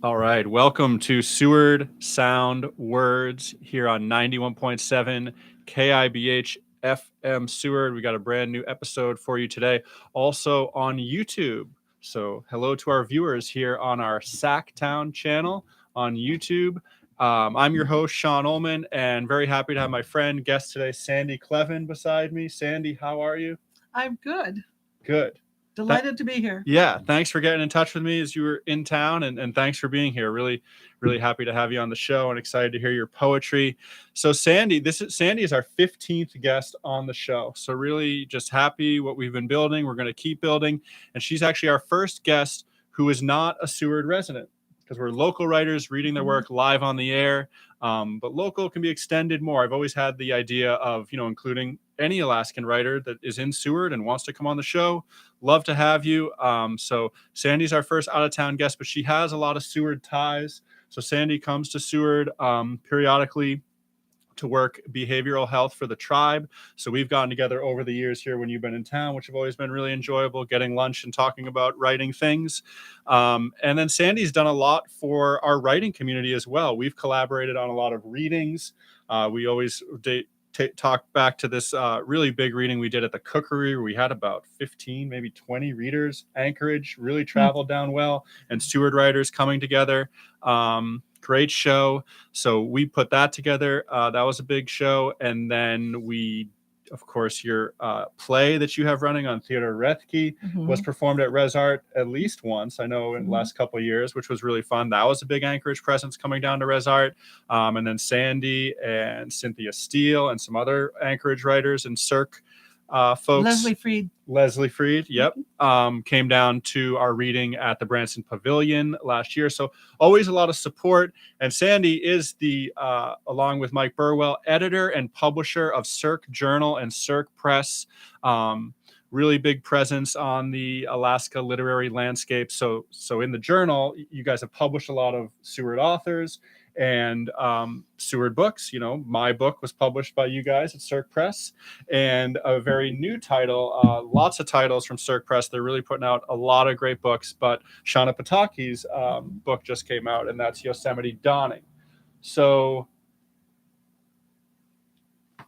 All right. Welcome to Seward Soundwards here on 91.7 KIBH FM Seward. We got a brand new episode for you today, also on YouTube. So, hello to our viewers here on our Sacktown channel on YouTube. I'm your host, Sean Ullman, and very happy to have my friend, guest today, Sandy Kleven, beside me. Sandy, how are you? I'm good. Good. Delighted to be here. Yeah, thanks for getting in touch with me as you were in town, and thanks for being here. Really, really happy to have you on the show and excited to hear your poetry. So Sandy is our 15th guest on the show. So really just happy what we've been building. We're going to keep building. And she's actually our first guest who is not a Seward resident, because we're local writers reading their work live on the air. But local can be extended more. I've always had the idea of, including any Alaskan writer that is in Seward and wants to come on the show. Love to have you. So Sandy's our first out-of-town guest, but she has a lot of Seward ties. So Sandy comes to Seward periodically to work behavioral health for the tribe. So we've gotten together over the years here when you've been in town, which have always been really enjoyable, getting lunch and talking about writing things. And then Sandy's done a lot for our writing community as well. We've collaborated on a lot of readings. We always talk back to this really big reading we did at the Cookery, where we had about 15, maybe 20 readers. Anchorage really traveled down well, and Seward writers coming together. Great show. So we put that together. That was a big show. And then we, of course, your play that you have running on Theodore Rethke was performed at Res Art at least once, I know, in the last couple of years, which was really fun. That was a big Anchorage presence coming down to Res Art. And then Sandy and Cynthia Steele and some other Anchorage writers and Cirque folks. Leslie Freed, yep. Came down to our reading at the Branson Pavilion last year. So always a lot of support. And Sandy is the, along with Mike Burwell, editor and publisher of Cirque Journal and Cirque Press. Really big presence on the Alaska literary landscape. So in the journal, you guys have published a lot of Seward authors and Seward books. My book was published by you guys at Cirque Press, and a very new title, lots of titles from Cirque Press. They're really putting out a lot of great books, but Shauna Pataki's book just came out, and that's Yosemite Dawning. So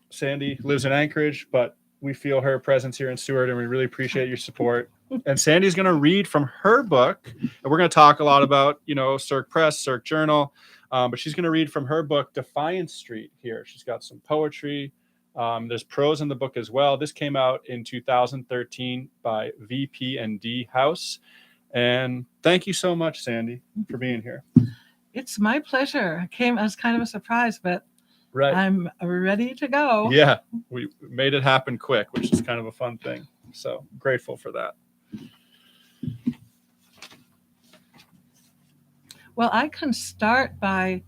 Sandy lives in Anchorage, but we feel her presence here in Seward, and we really appreciate your support. And Sandy's going to read from her book, and we're going to talk a lot about, Cirque Press, Cirque Journal, but she's going to read from her book, Defiance Street here. She's got some poetry. There's prose in the book as well. This came out in 2013 by VP&D House. And thank you so much, Sandy, for being here. It's my pleasure. I came as kind of a surprise, but right. I'm ready to go. Yeah, we made it happen quick, which is kind of a fun thing. So grateful for that. Well, I can start by,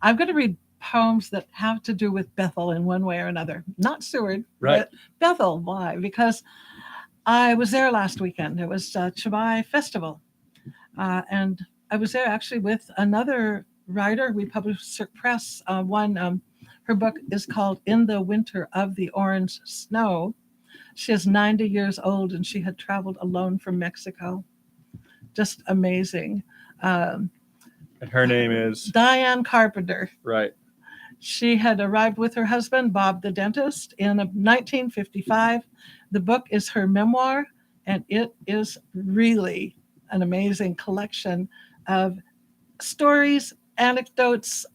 I'm going to read poems that have to do with Bethel in one way or another. Not Seward, right. But Bethel. Why? Because I was there last weekend. It was Chabai Festival. And I was there actually with another writer. We published Cirque Press. Her book is called In the Winter of the Orange Snow. She is 90 years old, and she had traveled alone from Mexico. Just amazing. And her name is? Diane Carpenter. Right. She had arrived with her husband, Bob the dentist, in 1955. The book is her memoir, and it is really an amazing collection of stories, anecdotes,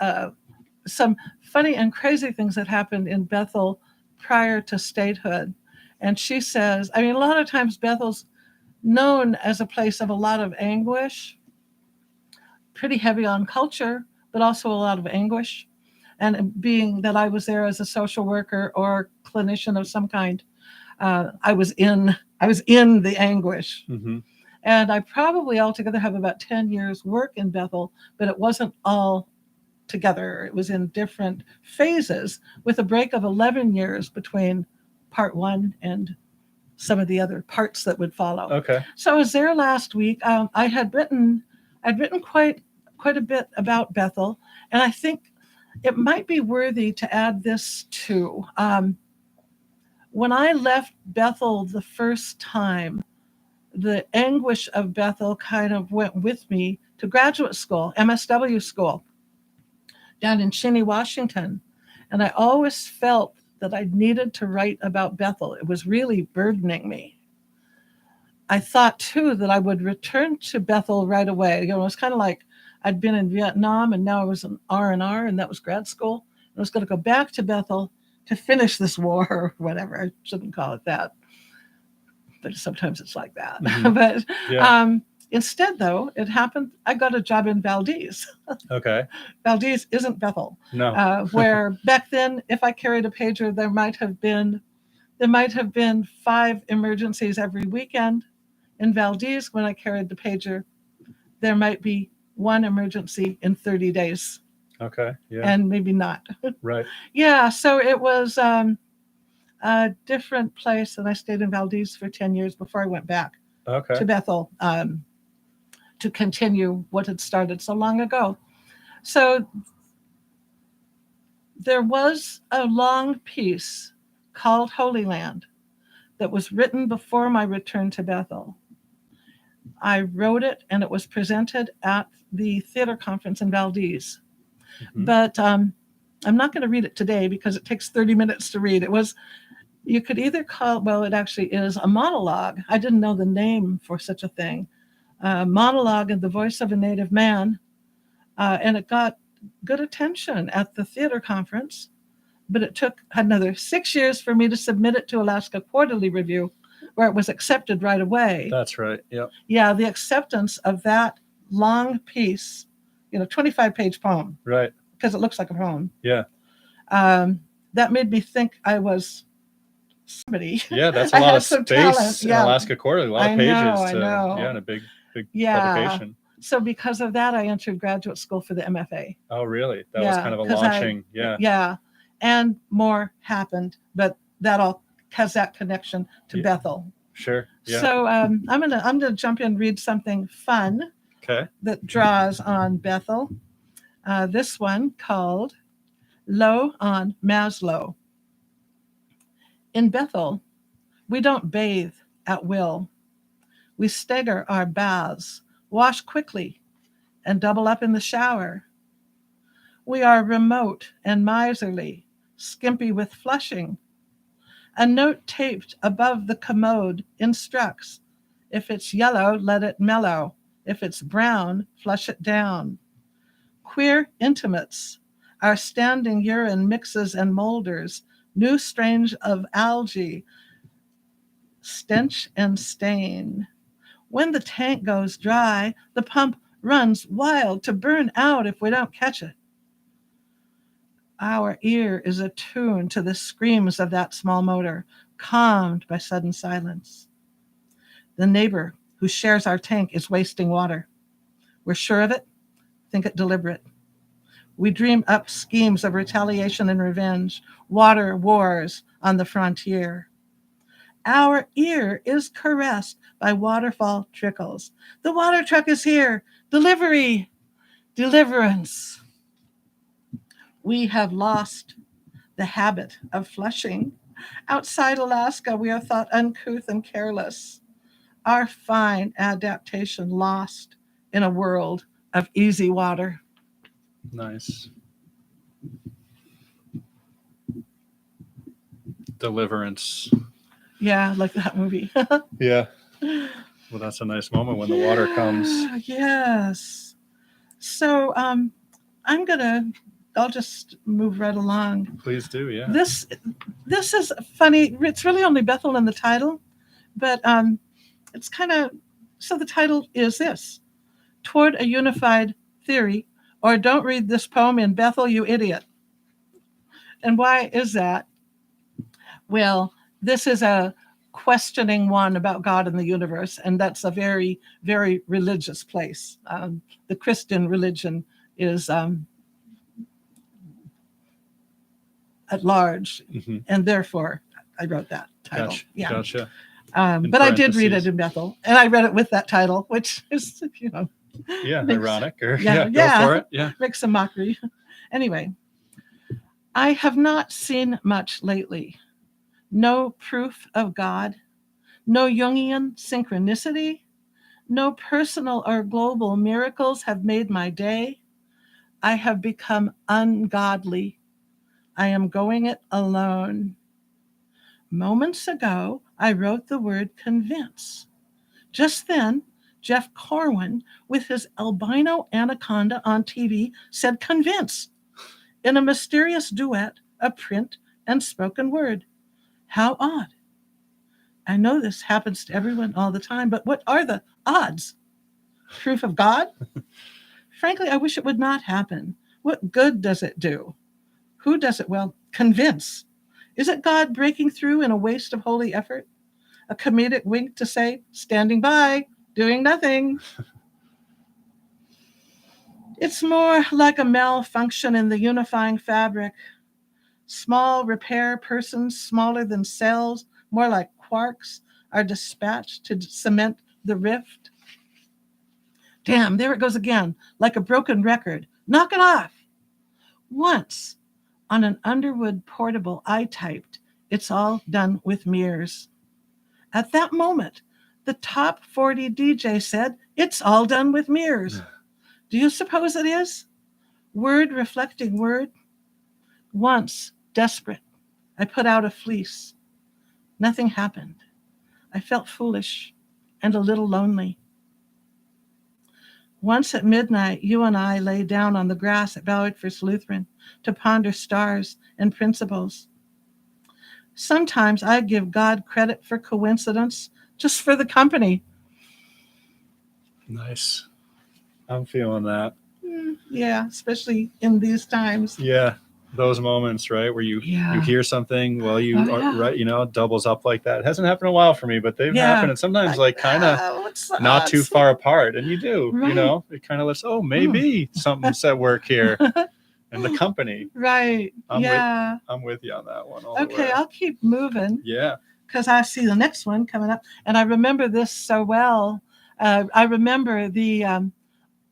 some funny and crazy things that happened in Bethel prior to statehood. And she says, a lot of times Bethel's known as a place of a lot of anguish, pretty heavy on culture, but also a lot of anguish. And being that I was there as a social worker or clinician of some kind, I was in the anguish. Mm-hmm. And I probably altogether have about 10 years work in Bethel, but it wasn't all together. It was in different phases, with a break of 11 years between part one and some of the other parts that would follow. Okay. So I was there last week. I'd written quite a bit about Bethel, and I think it might be worthy to add this too. When I left Bethel the first time, the anguish of Bethel kind of went with me to graduate school, MSW school, down in Cheney, Washington. And I always felt that I needed to write about Bethel. It was really burdening me. I thought, too, that I would return to Bethel right away. It was kind of like I'd been in Vietnam, and now I was in R&R, and that was grad school. I was going to go back to Bethel to finish this war or whatever. I shouldn't call it that. But sometimes it's like that. Mhm. But Yeah. instead, though, it happened, I got a job in Valdez. Okay. Valdez isn't Bethel. No. Where back then, if I carried a pager, there might have been 5 emergencies every weekend. In Valdez, when I carried the pager, there might be 1 emergency in 30 days. Okay. Yeah. And maybe not. Right. Yeah, so it was a different place, and I stayed in Valdez for 10 years before I went back Okay. to Bethel to continue what had started so long ago. So there was a long piece called Holy Land that was written before my return to Bethel. I wrote it, and it was presented at the theater conference in Valdez. Mhm. But I'm not going to read it today because it takes 30 minutes to read. You could either call, well, it actually is a monologue. I didn't know the name for such a thing. Monologue in the voice of a native man. And it got good attention at the theater conference. But it took another 6 years for me to submit it to Alaska Quarterly Review, where it was accepted right away. That's right. Yep. Yeah, the acceptance of that long piece, 25-page poem, Right. because it looks like a poem. Yeah. That made me think I was somebody. Yeah, that's I a lot had of some space talent. in Yeah. Alaska Quarterly, a lot I of pages know, I to know. yeah, and a big Yeah. publication. So because of that, I entered graduate school for the MFA. Oh, really? That was kind of a 'cause launching. Yeah. Yeah. And more happened, but that all has that connection to Yeah. Bethel. Sure. Yeah. So I'm gonna jump in and read something fun Okay. that draws on Bethel. This one called Low on Maslow. In Bethel, we don't bathe at will. We stagger our baths, wash quickly, and double up in the shower. We are remote and miserly, skimpy with flushing. A note taped above the commode instructs, if it's yellow, let it mellow. If it's brown, flush it down. Queer intimates, our standing urine mixes and molders, new strains of algae, stench and stain. When the tank goes dry, the pump runs wild to burn out if we don't catch it. Our ear is attuned to the screams of that small motor, calmed by sudden silence. The neighbor who shares our tank is wasting water. We're sure of it, think it deliberate. We dream up schemes of retaliation and revenge, water wars on the frontier. Our ear is caressed by waterfall trickles. The water truck is here. Delivery, deliverance. We have lost the habit of flushing. Outside Alaska, we are thought uncouth and careless. Our fine adaptation lost in a world of easy water. Nice. Deliverance. Yeah, like that movie. Yeah. Well, that's a nice moment when the water comes. Yes. So I'll just move right along. Please do. Yeah. This is funny. It's really only Bethel in the title, but it's kind of, so the title is this: Toward a Unified Theory, or Don't Read This Poem in Bethel, You Idiot. And why is that? Well, this is a questioning one about God and the universe, and that's a very, very religious place. The Christian religion is at large, and therefore I wrote that title. Gotcha. Yeah. Gotcha. But I did read it in Bethel, and I read it with that title, which is, Yeah, makes- ironic. Or yeah, go for it. Yeah. makes some mockery. Anyway, I have not seen much lately. No proof of God, no Jungian synchronicity, No personal or global miracles have made my day. I have become ungodly. I am going it alone. Moments ago, I wrote the word convince. Just then, Jeff Corwin, with his albino anaconda on TV, said convince in a mysterious duet of print and spoken word. How odd. I know this happens to everyone all the time, but what are the odds? Proof of God? Frankly, I wish it would not happen. What good does it do? Who does it well? Convince. Is it God breaking through in a waste of holy effort? A comedic wink to say, standing by, doing nothing. It's more like a malfunction in the unifying fabric. Small repair persons, smaller than cells, more like quarks, are dispatched to cement the rift. Damn, there it goes again, like a broken record. Knock it off. Once, on an Underwood portable, I typed, it's all done with mirrors. At that moment, the top 40 DJ said, it's all done with mirrors. Do you suppose it is? Word reflecting word. Once, desperate, I put out a fleece. Nothing happened. I felt foolish and a little lonely. Once at midnight, you and I lay down on the grass at Ballard First Lutheran to ponder stars and principles. Sometimes I give God credit for coincidence, just for the company. Nice. I'm feeling that. Yeah, especially in these times. Yeah, those moments, right, where you hear something while you are, right, doubles up like that. It hasn't happened in a while for me, but they've happened, and sometimes like kind of not too far apart, and you do, right. it kind of lets, maybe something's at work here. And the company. Right. I'm with you on that one. Okay, I'll keep moving. Yeah. Because I see the next one coming up. And I remember this so well. I remember the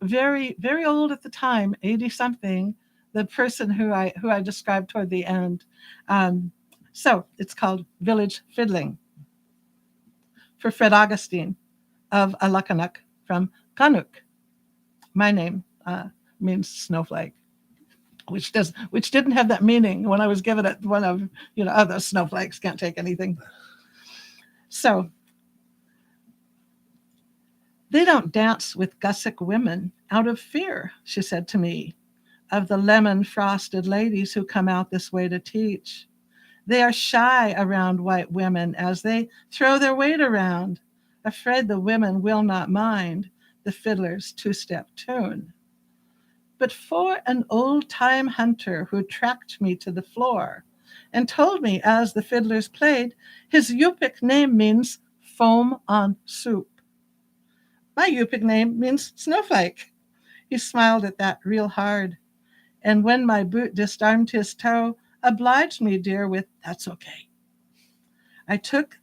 very, very old at the time, 80-something, the person who I described toward the end. So it's called Village Fiddling for Fred Augustine of Alakanuk from Kanuk. My name means snowflake. Which didn't have that meaning when I was given it. One of other snowflakes can't take anything. So they don't dance with Gussack women out of fear, she said to me, of the lemon frosted ladies who come out this way to teach. They are shy around white women as they throw their weight around, afraid the women will not mind the fiddler's two-step tune. But for an old-time hunter who tracked me to the floor and told me as the fiddlers played, his Yupik name means foam on soup. My Yupik name means snowflake. He smiled at that real hard. And when my boot disarmed his toe, obliged me, dear, with, that's okay.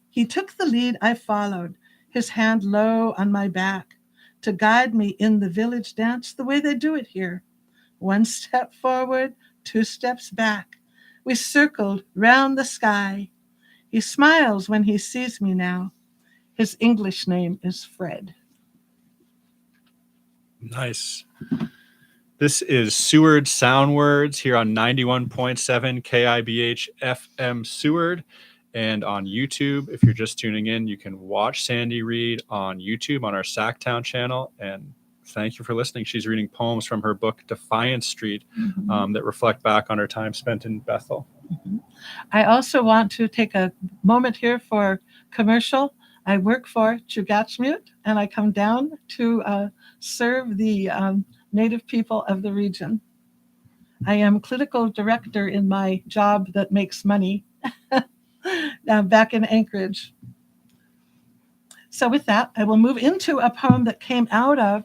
He took the lead, I followed, his hand low on my back, to guide me in the village dance the way they do it here. 1 step forward, 2 steps back. We circled round the sky. He smiles when he sees me now. His English name is Fred. Nice. This is Seward Soundwards here on 91.7 KIBH FM Seward. And on YouTube, if you're just tuning in, you can watch Sandy read on YouTube on our Sacktown channel. And thank you for listening. She's reading poems from her book, Defiance Street, that reflect back on her time spent in Bethel. I also want to take a moment here for commercial. I work for Chugachmute, and I come down to serve the Native people of the region. I am clinical director in my job that makes money back in Anchorage. So with that, I will move into a poem that came out of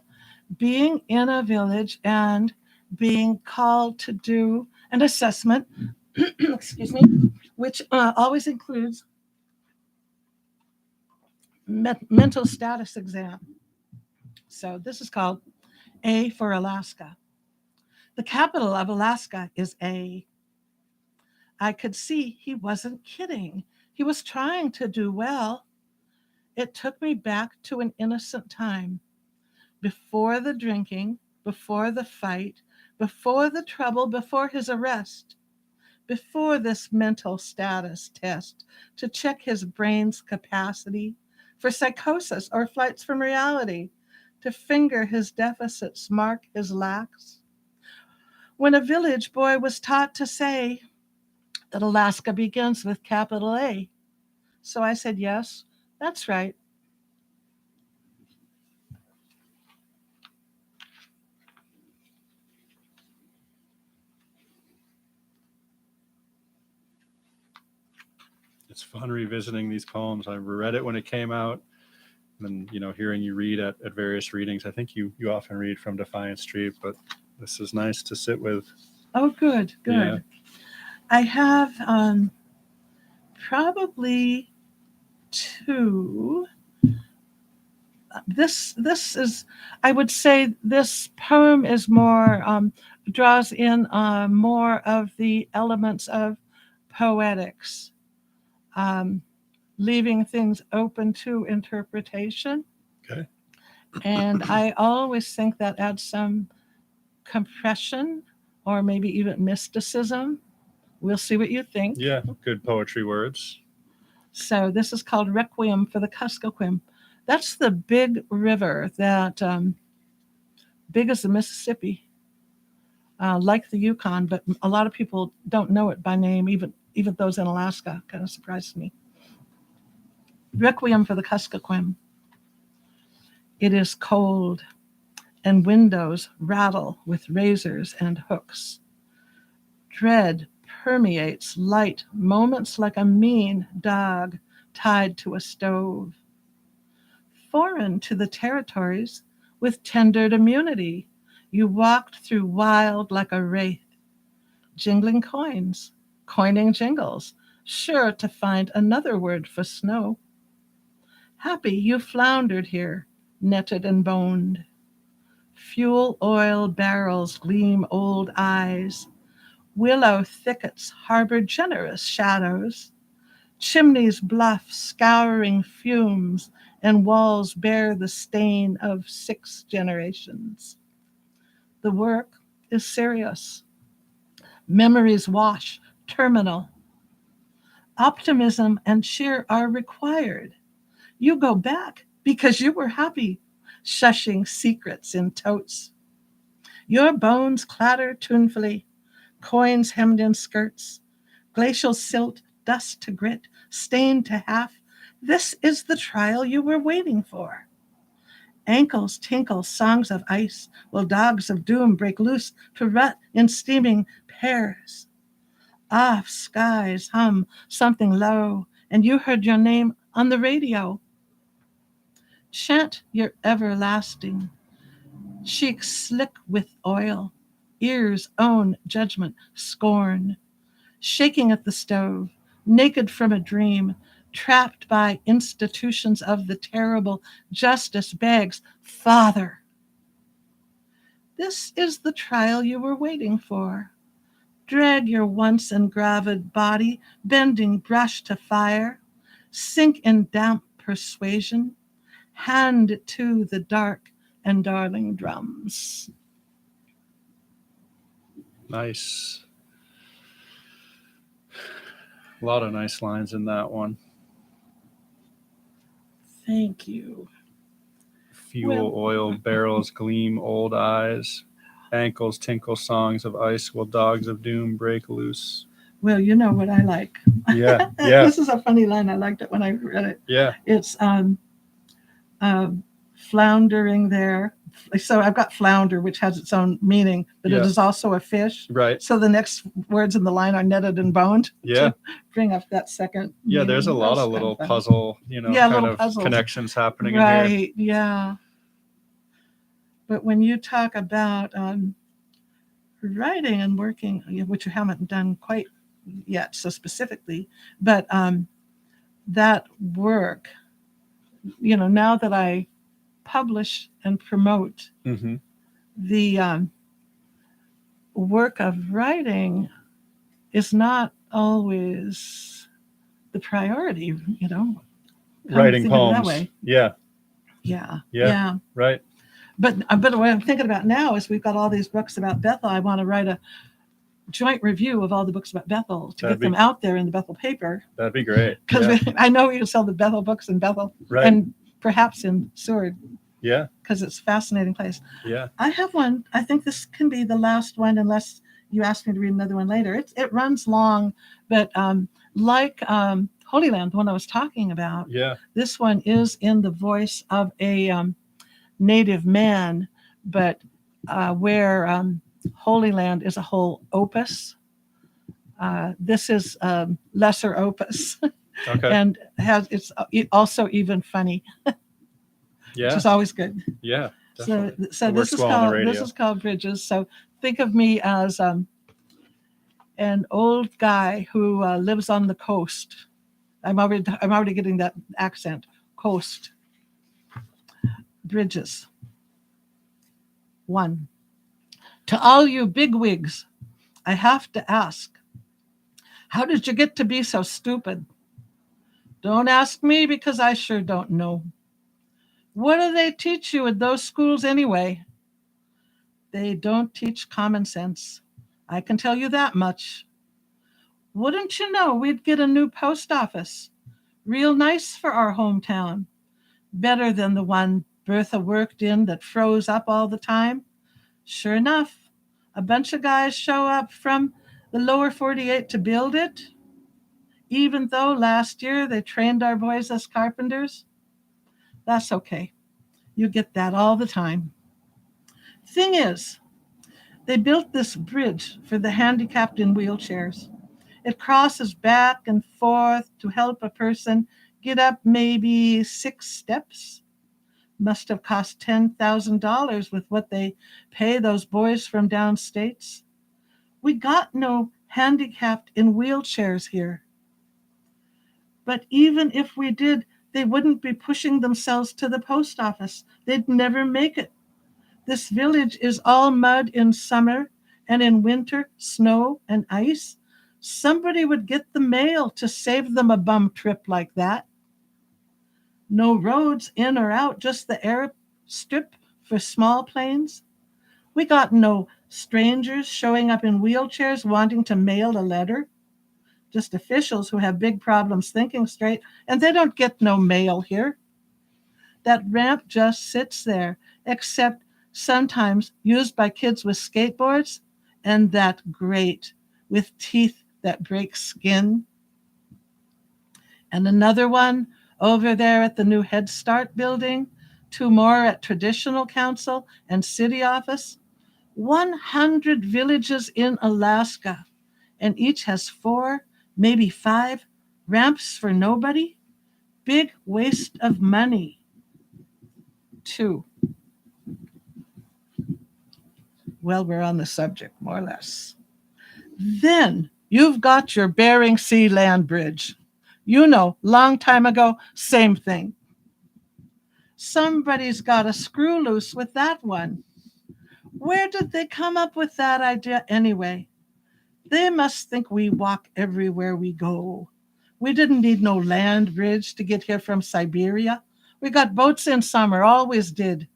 being in a village and being called to do an assessment, excuse me, which always includes mental status exam. So this is called A for Alaska. The capital of Alaska is A. I could see he wasn't kidding. He was trying to do well. It took me back to an innocent time, before the drinking, before the fight, before the trouble, before his arrest, before this mental status test to check his brain's capacity for psychosis or flights from reality, to finger his deficits, mark his lacks. When a village boy was taught to say that Alaska begins with capital A. So I said, yes, that's right. It's fun revisiting these poems. I read it when it came out, and hearing you read at various readings. I think you often read from Defiant Street, but this is nice to sit with. Oh, good. Yeah. I have probably two. This is, I would say, this poem is more draws in more of the elements of poetics, leaving things open to interpretation. Okay. And I always think that adds some compression or maybe even mysticism. We'll see what you think. Yeah, good poetry words. So this is called Requiem for the Kuskokwim. That's the big river that big as the Mississippi, like the Yukon, but a lot of people don't know it by name, even those in Alaska. Kind of surprised me. Requiem for the Kuskokwim. It is cold, and windows rattle with razors and hooks. Dread permeates light moments like a mean dog tied to a stove. Foreign to the territories, with tendered immunity, you walked through wild like a wraith, jingling coins, coining jingles, sure to find another word for snow. Happy you floundered here, netted and boned. Fuel oil barrels gleam old eyes. Willow thickets harbor generous shadows. Chimneys bluff scouring fumes, and walls bear the stain of 6 generations. The work is serious. Memories wash, terminal. Optimism and cheer are required. You go back because you were happy, shushing secrets in totes. Your bones clatter tunefully, coins hemmed in skirts, glacial silt, dust to grit, stained to half. This is the trial you were waiting for. Ankles tinkle songs of ice, while dogs of doom break loose to rut in steaming pairs. Off skies hum something low, and you heard your name on the radio. Chant your everlasting, cheeks slick with oil, ears own judgment, scorn, shaking at the stove, naked from a dream, trapped by institutions of the terrible, justice begs, Father. This is the trial you were waiting for. Drag your once engravid body, bending brush to fire, sink in damp persuasion, hand it to the dark and darling drums. Nice. A lot of nice lines in that one. Thank you. Fuel oil barrels gleam old eyes. Ankles tinkle songs of ice while dogs of doom break loose. Well, you know what I like. Yeah. This is a funny line. I liked it when I read it. Yeah. It's floundering there. So I've got flounder, which has its own meaning, but it is also a fish. Right. So the next words in the line are netted and boned. Yeah. To bring up that second. Yeah, meaning. there's a lot of little puzzle, kind of puzzles. connections happening in here. Right, yeah. But when you talk about writing and working, which you haven't done quite yet so specifically, but that work, now that I publish and promote, Mm-hmm. the work of writing is not always the priority, writing think of it that poems. way. Yeah. Yeah. Right. But what I'm thinking about now is we've got all these books about Bethel. I want to write a joint review of all the books about Bethel to get them out there in the Bethel paper. That'd be great. Because I know we can sell the Bethel books in Bethel and perhaps in Seward. Yeah. Because it's a fascinating place. Yeah. I have one. I think this can be the last one unless you ask me to read another one later. It runs long, but like Holy Land, the one I was talking about, this one is in the voice of a native man, but where Holy Land is a whole opus. This is lesser opus. Okay. And it's also even funny. Which is always good. Yeah. Definitely. So this is called Bridges. So think of me as an old guy who lives on the coast. I'm already getting that accent. Coast. Bridges. 1. To all you bigwigs, I have to ask, how did you get to be so stupid? Don't ask me because I sure don't know. What do they teach you at those schools anyway? They don't teach common sense. I can tell you that much. Wouldn't you know we'd get a new post office? Real nice for our hometown. Better than the one Bertha worked in that froze up all the time. Sure enough, a bunch of guys show up from the lower 48 to build it, even though last year they trained our boys as carpenters. That's okay. You get that all the time. Thing is, they built this bridge for the handicapped in wheelchairs. It crosses back and forth to help a person get up maybe 6 steps. Must have cost $10,000 with what they pay those boys from downstates. We got no handicapped in wheelchairs here. But even if we did, they wouldn't be pushing themselves to the post office. They'd never make it. This village is all mud in summer, and in winter, snow and ice. Somebody would get the mail to save them a bum trip like that. No roads in or out, just the air strip for small planes. We got no strangers showing up in wheelchairs wanting to mail a letter. Just officials who have big problems thinking straight, and they don't get no mail here. That ramp just sits there, except sometimes used by kids with skateboards, and that grate with teeth that break skin. And another one over there at the new Head Start building, 2 more at Traditional Council and City Office. 100 villages in Alaska, and each has 4, maybe 5 ramps for nobody. Big waste of money. 2. Well, we're on the subject, more or less. Then you've got your Bering Sea land bridge. You know, long time ago, same thing. Somebody's got a screw loose with that one. Where did they come up with that idea anyway? They must think we walk everywhere we go. We didn't need no land bridge to get here from Siberia. We got boats in summer, always did.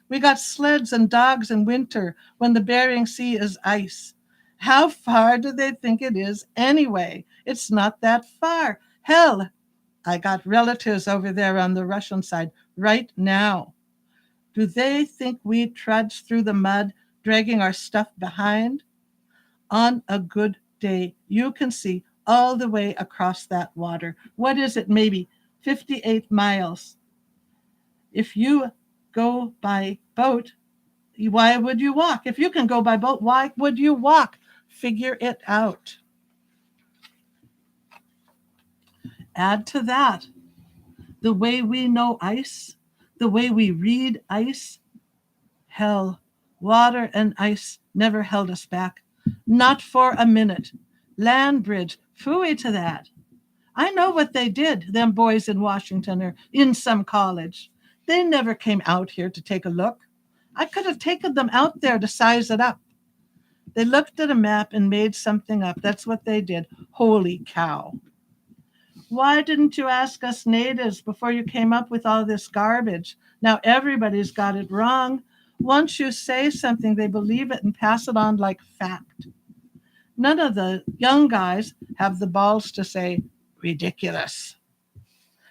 We got sleds and dogs in winter when the Bering Sea is ice. How far do they think it is anyway? It's not that far. Hell, I got relatives over there on the Russian side right now. Do they think we trudge through the mud, dragging our stuff behind? On a good day, you can see all the way across that water. What is it? Maybe 58 miles. If you go by boat, why would you walk? If you can go by boat, why would you walk? Figure it out. Add to that the way we know ice, the way we read ice. Hell, water and ice never held us back. Not for a minute. Land bridge, phooey to that. I know what they did, them boys in Washington or in some college. They never came out here to take a look. I could have taken them out there to size it up. They looked at a map and made something up. That's what they did. Holy cow. Why didn't you ask us natives before you came up with all this garbage? Now everybody's got it wrong. Once you say something, they believe it and pass it on like fact. None of the young guys have the balls to say, ridiculous.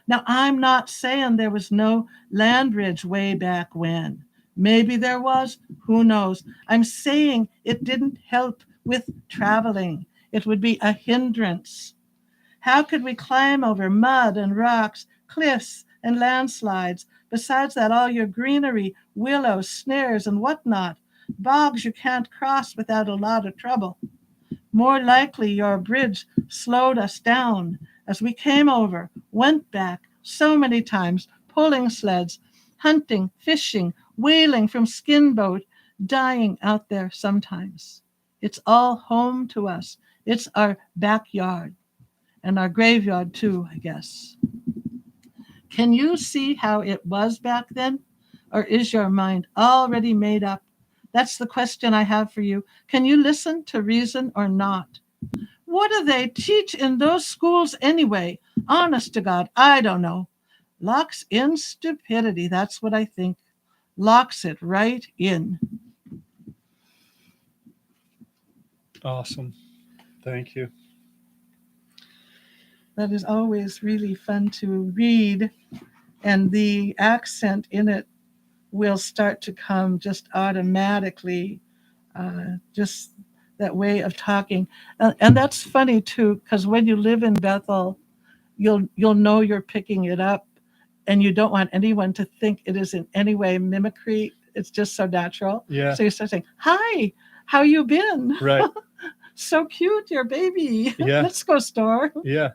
Now, I'm not saying there was no land bridge way back when. Maybe there was, who knows? I'm saying it didn't help with traveling. It would be a hindrance. How could we climb over mud and rocks, cliffs and landslides? Besides that, all your greenery, willows, snares, and whatnot, bogs you can't cross without a lot of trouble. More likely your bridge slowed us down as we came over, went back so many times, pulling sleds, hunting, fishing, whaling from skin boat, dying out there sometimes. It's all home to us. It's our backyard and our graveyard too, I guess. Can you see how it was back then? Or is your mind already made up? That's the question I have for you. Can you listen to reason or not? What do they teach in those schools anyway? Honest to God, I don't know. Locks in stupidity. That's what I think. Locks it right in. Awesome. Thank you. That is always really fun to read. And the accent in it will start to come just automatically, just that way of talking. And that's funny too, because when you live in Bethel, you'll know you're picking it up, and you don't want anyone to think it is in any way mimicry. It's just so natural. Yeah. So you start saying, "Hi, how you been?" Right. So cute, your baby. Yeah. Let's go store. Yeah.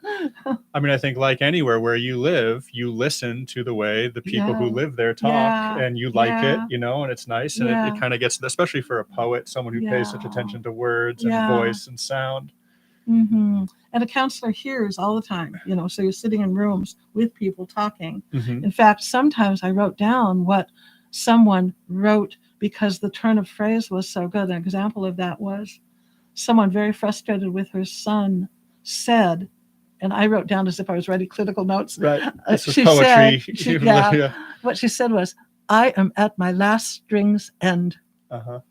I mean, I think like anywhere where you live, you listen to the way the people who Yeah. live there talk, Yeah. and you like it, Yeah. you know, and it's nice. And Yeah. it kind of gets, especially for a poet, someone who pays such Yeah. attention to words and Yeah. voice and sound. Mm-hmm. And a counselor hears all the time, so you're sitting in rooms with people talking. Mhm. In fact, sometimes I wrote down what someone wrote because the turn of phrase was so good. An example of that was someone very frustrated with her son said, and I wrote down as if I was writing clinical notes. Right. This was She poetry. said, yeah, what she said was, "I am at my last string's end." Uh-huh.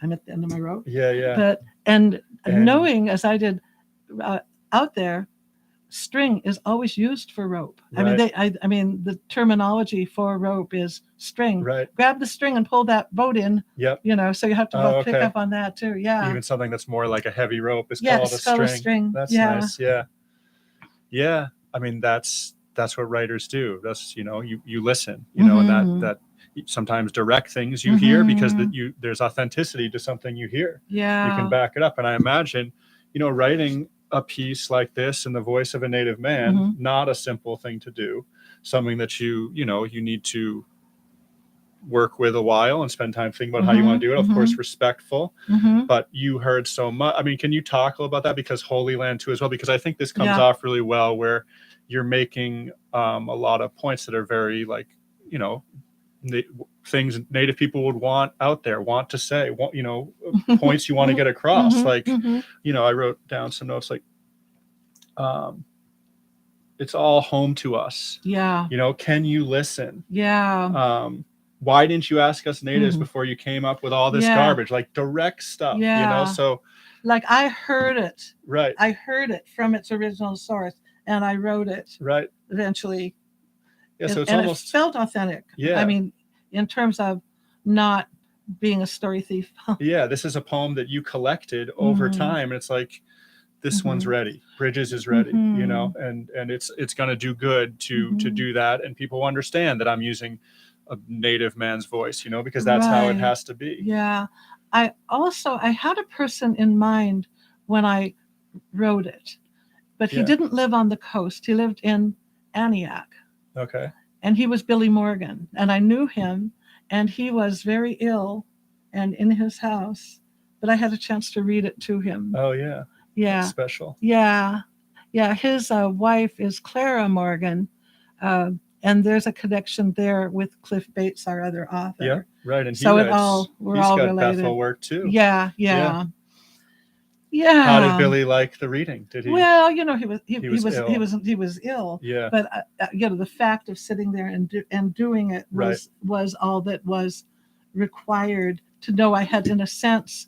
I'm at the end of my rope. Yeah, yeah. But and knowing as I did out there, string is always used for rope. Right. I mean, the terminology for rope is string. Right. Grab the string and pull that boat in. Yep. So you have to both pick up on that too. Yeah. Even something that's more like a heavy rope is called a string. That's nice. Yeah. Yeah. I mean, that's what writers do. That's, you listen, and that sometimes direct things you hear because there's authenticity to something you hear. Yeah. You can back it up. And I imagine, writing a piece like this in the voice of a native man, not a simple thing to do, something that you need to work with a while and spend time thinking about how you want to do it. Of course, respectful, but you heard so much. I mean, can you talk a little about that? Because Holy Land too, as well, because I think this comes off really well where you're making a lot of points that are very things native people would want out there, want to say, points you want to get across. I wrote down some notes like, it's all home to us. Yeah. Can you listen? Yeah. Why didn't you ask us natives before you came up with all this garbage? Like direct stuff, so like I heard it. Right. I heard it from its original source and I wrote it. Right. Eventually. Yeah. So it's almost it felt authentic. Yeah. I mean, in terms of not being a story thief. Yeah. This is a poem that you collected over time. And it's like, this one's ready. Bridges is ready, and it's going to do good to do that. And people understand that I'm using a native man's voice, because that's how it has to be. Yeah. I had a person in mind when I wrote it, but he didn't live on the coast. He lived in Antioch. Okay. And he was Billy Morgan, and I knew him, and he was very ill and in his house, but I had a chance to read it to him. Oh, yeah. Yeah. That's special. Yeah. Yeah. His wife is Clara Morgan, and there's a connection there with Cliff Bates, our other author. Yeah, right. And so we're all related. Bethel work too. Yeah. Yeah. How did Billy like the reading? Did he? Well, you know, he was ill. Yeah. But you know, the fact of sitting there and doing it was all that was required to know I had, in a sense,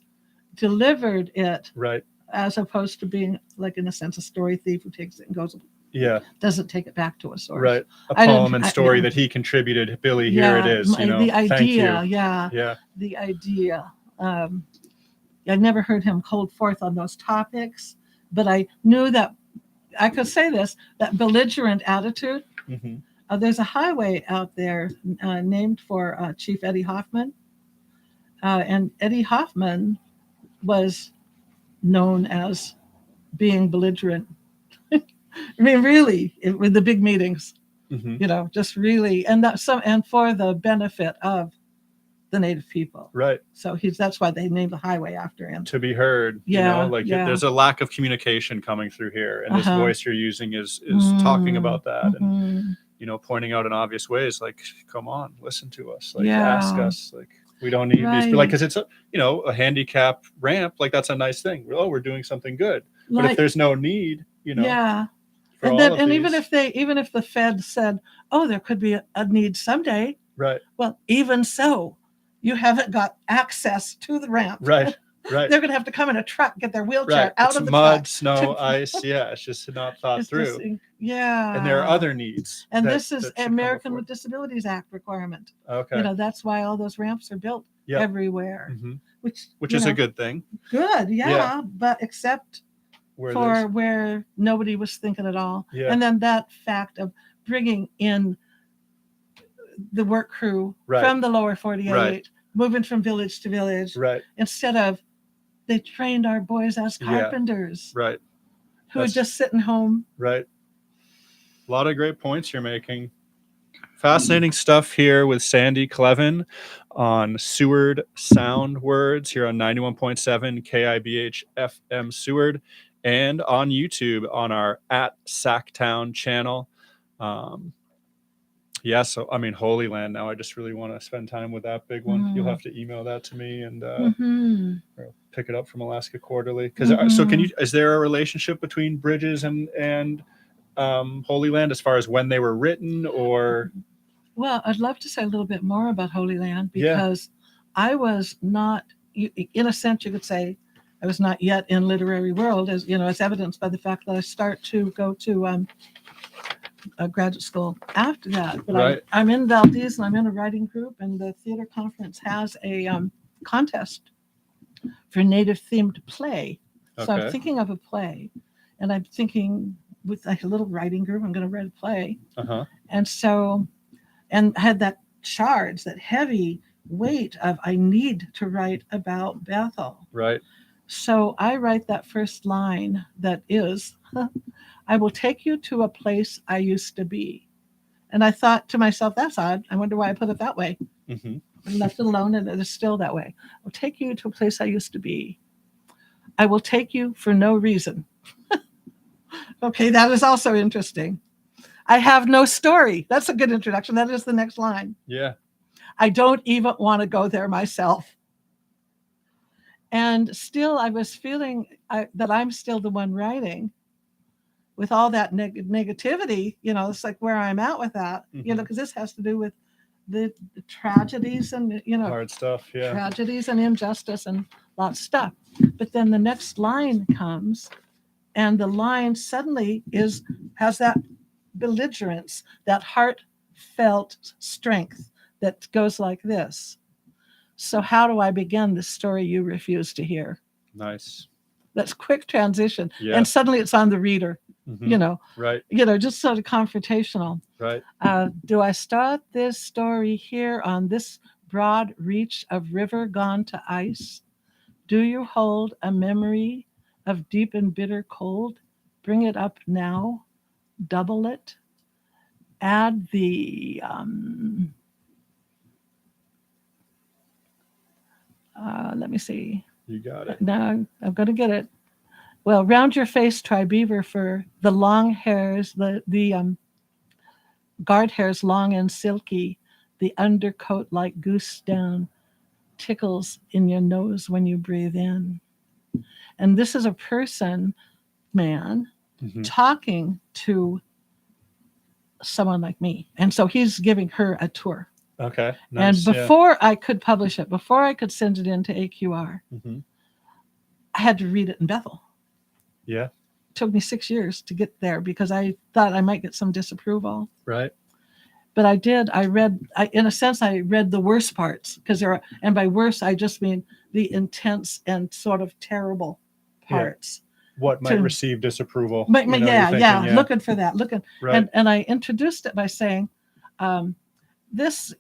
delivered it, Right. as opposed to being, like, in a sense, a story thief who takes it and goes, doesn't take it back to a source. Right. A poem and story that he contributed. Billy, here it is. You know, the idea. thank you. Yeah. The idea. I never heard him hold forth on those topics, but I knew that I could say this, that belligerent attitude. Mm-hmm. There's a highway out there named for Chief Eddie Hoffman. And Eddie Hoffman was known as being belligerent. I mean, really, with the big meetings, Mm-hmm. you know, just really, and for the benefit of the Native people. Right. So that's why they named the highway after him. To be heard. Yeah. You know, like there's a lack of communication coming through here. And this voice you're using is talking about that and, you know, pointing out in obvious ways, like, come on, listen to us, like ask us, like, we don't need these, like, because it's a, you know, a handicap ramp, like that's a nice thing. Oh, we're doing something good. But if there's no need, you know. And then, and even if the Fed said, oh, there could be a need someday. Right. Well, even so, you haven't got access to the ramp. Right. Right. They're going to have to come in a truck, get their wheelchair out of the mud, truck. snow, ice. Yeah. It's just not thought through. And there are other needs. And this is American with Disabilities Act requirement. Okay. You know, that's why all those ramps are built everywhere. Mm-hmm. Which is a good thing. Good. Yeah. But except where nobody was thinking at all. Yeah. And then that fact of bringing in the work crew from the lower 48, moving from village to village, instead of they trained our boys as carpenters, who are just sitting home. Right. A lot of great points you're making. Fascinating stuff here with Sandy Kleven on Seward Soundwards here on 91.7 KIBH FM Seward and on YouTube on our @Sacktown channel. So I mean, Holy Land. Now I just really want to spend time with that big one. You'll have to email that to me and or pick it up from Alaska Quarterly. Because so is there a relationship between Bridges and Holy Land as far as when they were written, or? Well, I'd love to say a little bit more about Holy Land because I was not, in a sense, you could say, I was not yet in literary world, as you know, as evidenced by the fact that I start to go to a graduate school after that. But I'm in Valdez and I'm in a writing group, and the theater conference has a contest for Native themed play. So I'm thinking of a play, and I'm thinking with like a little writing group, I'm going to write a play. And so, and had that charge, that heavy weight of I need to write about Bethel. Right. So I write that first line that is, I will take you to a place I used to be. And I thought to myself, that's odd. I wonder why I put it that way. I left it alone, and it is still that way. I'll take you to a place I used to be. I will take you for no reason. Okay, that is also interesting. I have no story. That's a good introduction. That is the next line. Yeah. I don't even want to go there myself. And still, I was feeling that I'm still the one writing with all that negativity. You know, it's like where I'm at with that, you know, because this has to do with the tragedies and, you know, hard stuff. Yeah. Tragedies and injustice and lots of stuff. But then the next line comes, and the line suddenly has that belligerence, that heartfelt strength that goes like this. So how do I begin the story you refuse to hear? Nice. That's quick transition. Yeah. And suddenly it's on the reader, you know. Right. You know, just sort of confrontational. Right. Do I start this story here on this broad reach of river gone to ice? Do you hold a memory of deep and bitter cold? Bring it up now. Double it. Add the let me see. You got it. No, I'm going to get it. Well, round your face, try beaver fur. The long hairs, the guard hairs long and silky. The undercoat like goose down tickles in your nose when you breathe in. And this is a man, Mhm. talking to someone like me. And so he's giving her a tour. Okay. And Nice. before I could publish it, before I could send it into AQR, Yeah. I had to read it in Bethel. Yeah. It took me 6 years to get there because I thought I might get some disapproval. Right. But I did. In a sense, I read the worst parts because and by worst, I just mean the intense and sort of terrible parts. What might receive disapproval? Yeah. Looking for that. Right. And I introduced it by saying, this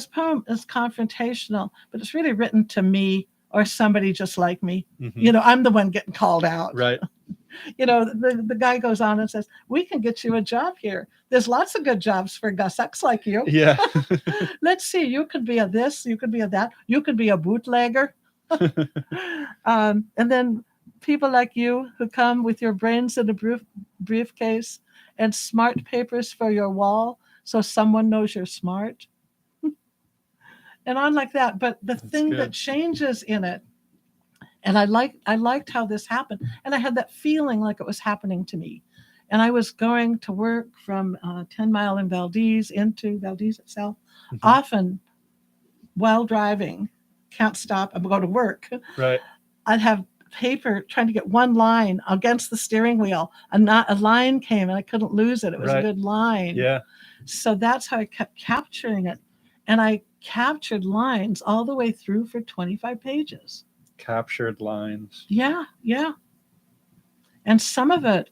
poem is confrontational, but it's really written to me or somebody just like me. Mm-hmm. I'm the one getting called out. Right. The guy goes on and says, we can get you a job here. There's lots of good jobs for Gus X like you. Yeah. Let's see. You could be a this, you could be a that, you could be a bootlegger. And then people like you who come with your brains in a briefcase and smart papers for your wall so someone knows you're smart. And on like that. But the thing that changes in it, and I liked how this happened. And I had that feeling like it was happening to me. And I was going to work from 10 Mile in Valdez into Valdez itself. Mm-hmm. Often while driving, can't stop, I'm going to work. Right. I'd have paper trying to get one line against the steering wheel. A line came and I couldn't lose it. It was a good line. Yeah. So that's how I kept capturing it. And I captured lines all the way through for 25 pages. Captured lines. Yeah. And some of it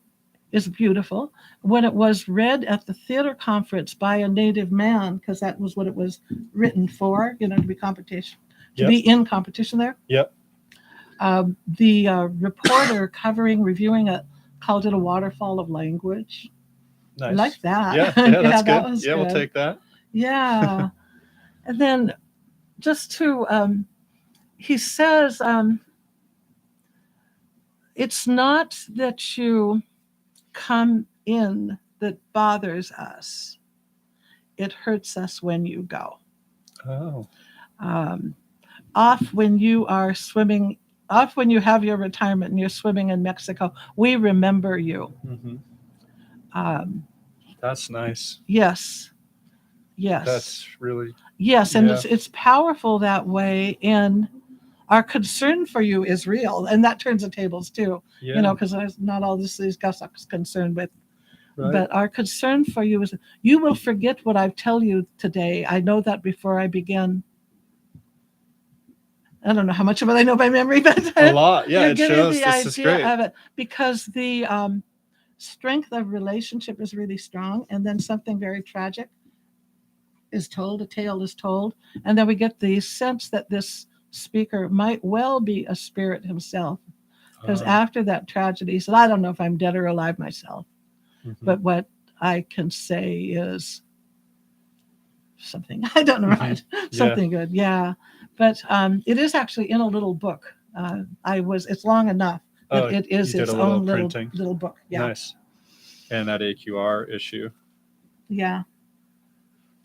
is beautiful. When it was read at the theater conference by a native man, because that was what it was written for, to be competition, to be in competition there. Yep. The reporter reviewing it, called it a waterfall of language. Nice. I like that. Yeah, that's good. That was good. We'll take that. Yeah. And then just to, he says, it's not that you come in that bothers us. It hurts us when you go. Oh. Off when you are swimming, off when you have your retirement and you're swimming in Mexico, we remember you. Mm-hmm. That's nice. Yes. That's really. Yes, and it's powerful that way. And our concern for you is real, and that turns the tables too. Because there's not all these Gus is concerned with. Right. But our concern for you is you will forget what I tell you today. I know that before I begin. I don't know how much of it I know by memory, but a lot. Yeah, it shows the idea of it because the strength of relationship is really strong, and then something very tragic is told. A tale is told, and then we get the sense that this speaker might well be a spirit himself, because after that tragedy, he said, "I don't know if I'm dead or alive myself, but what I can say is something. I don't know, right? Something good, yeah." But it is actually in a little book. It's long enough that it is its own little book. Yeah. Nice. And that AQR issue. Yeah.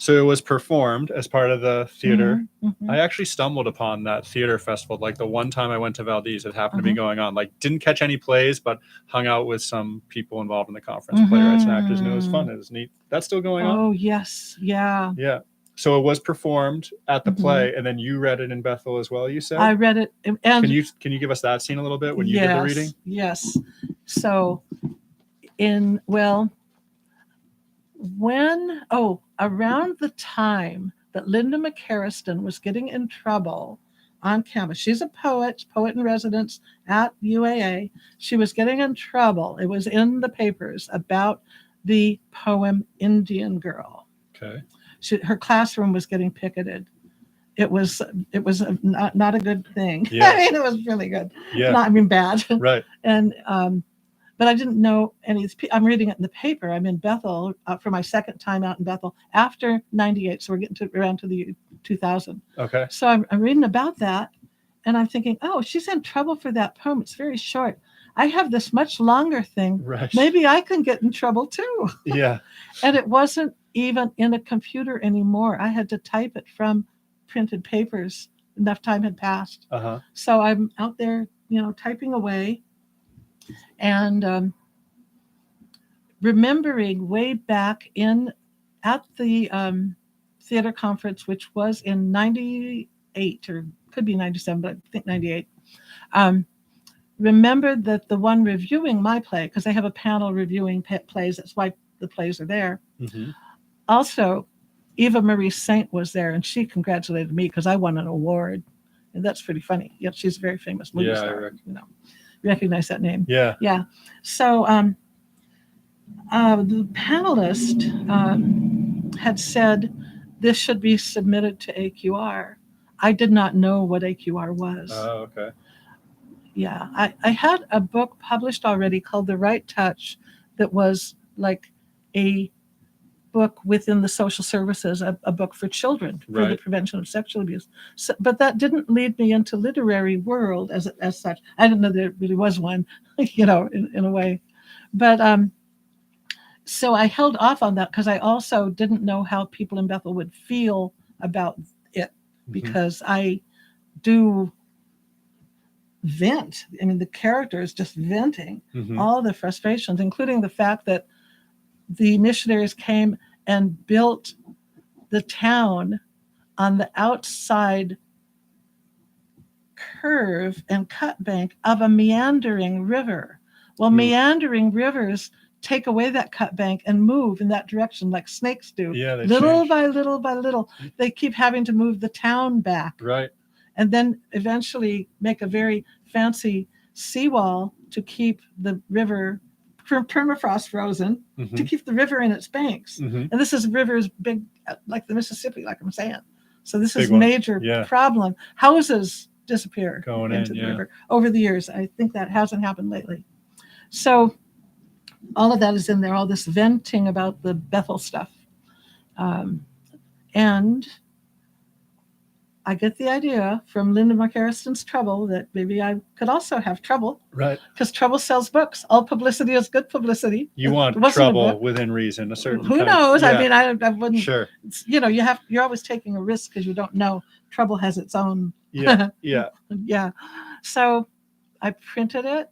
So it was performed as part of the theater. Mm-hmm. I actually stumbled upon that theater festival. Like the one time I went to Valdez, it happened to be going on. Like didn't catch any plays, but hung out with some people involved in the conference, playwrights and actors, and it was fun. It was neat. That's still going on? Oh, yes. Yeah. Yeah. So it was performed at the play, and then you read it in Bethel as well, you said? I read it. And can you give us that scene a little bit when you did the reading? Yes. So around the time that Linda McCarriston was getting in trouble on campus, she's a poet in residence at UAA. She was getting in trouble. It was in the papers about the poem Indian Girl. Okay. Her classroom was getting picketed. It was not a good thing. Yes. I mean, it was really good. Yeah. Bad. Right. And but I didn't know any of these. I'm reading it in the paper. I'm in Bethel for my second time out in Bethel after '98. So we're getting around to the 2000. Okay. So I'm reading about that, and I'm thinking, oh, she's in trouble for that poem. It's very short. I have this much longer thing. Right. Maybe I can get in trouble too. Yeah. And it wasn't even in a computer anymore. I had to type it from printed papers. Enough time had passed. Uh-huh. So I'm out there typing away and remembering way back at the theater conference, which was in 98 or could be 97, but I think 98. Remember that the one reviewing my play, because I have a panel reviewing plays, that's why the plays are there. Mm-hmm. Also, Eva Marie Saint was there, and she congratulated me because I won an award. And that's pretty funny. Yep, she's a very famous movie star. Recognize that name. Yeah. Yeah. So the panelist had said this should be submitted to AQR. I did not know what AQR was. Oh, okay. Yeah, I had a book published already called The Right Touch that was like a book within the social services, a book for children for the prevention of sexual abuse. So, but that didn't lead me into literary world as such. I didn't know there really was one, in a way. But so I held off on that because I also didn't know how people in Bethel would feel about it, because I do vent. I mean, the character is just venting all the frustrations, including the fact that the missionaries came and built the town on the outside curve and cut bank of a meandering river. Well, meandering rivers take away that cut bank and move in that direction like snakes do. Yeah, little by little by little, they keep having to move the town back. Right. And then eventually make a very fancy seawall to keep the river permafrost frozen, to keep the river in its banks. And this is rivers big, like the Mississippi, like I'm saying. So this is major problem. Houses disappear going into the river over the years. I think that hasn't happened lately. So all of that is in there, all this venting about the Bethel stuff. And I get the idea from Linda McCarriston's Trouble that maybe I could also have trouble. Right. Because Trouble sells books. All publicity is good publicity. You want trouble within reason, a certain Who knows? Yeah. I mean, I wouldn't. Sure. You're always taking a risk because you don't know. Trouble has its own. Yeah. Yeah. So I printed it.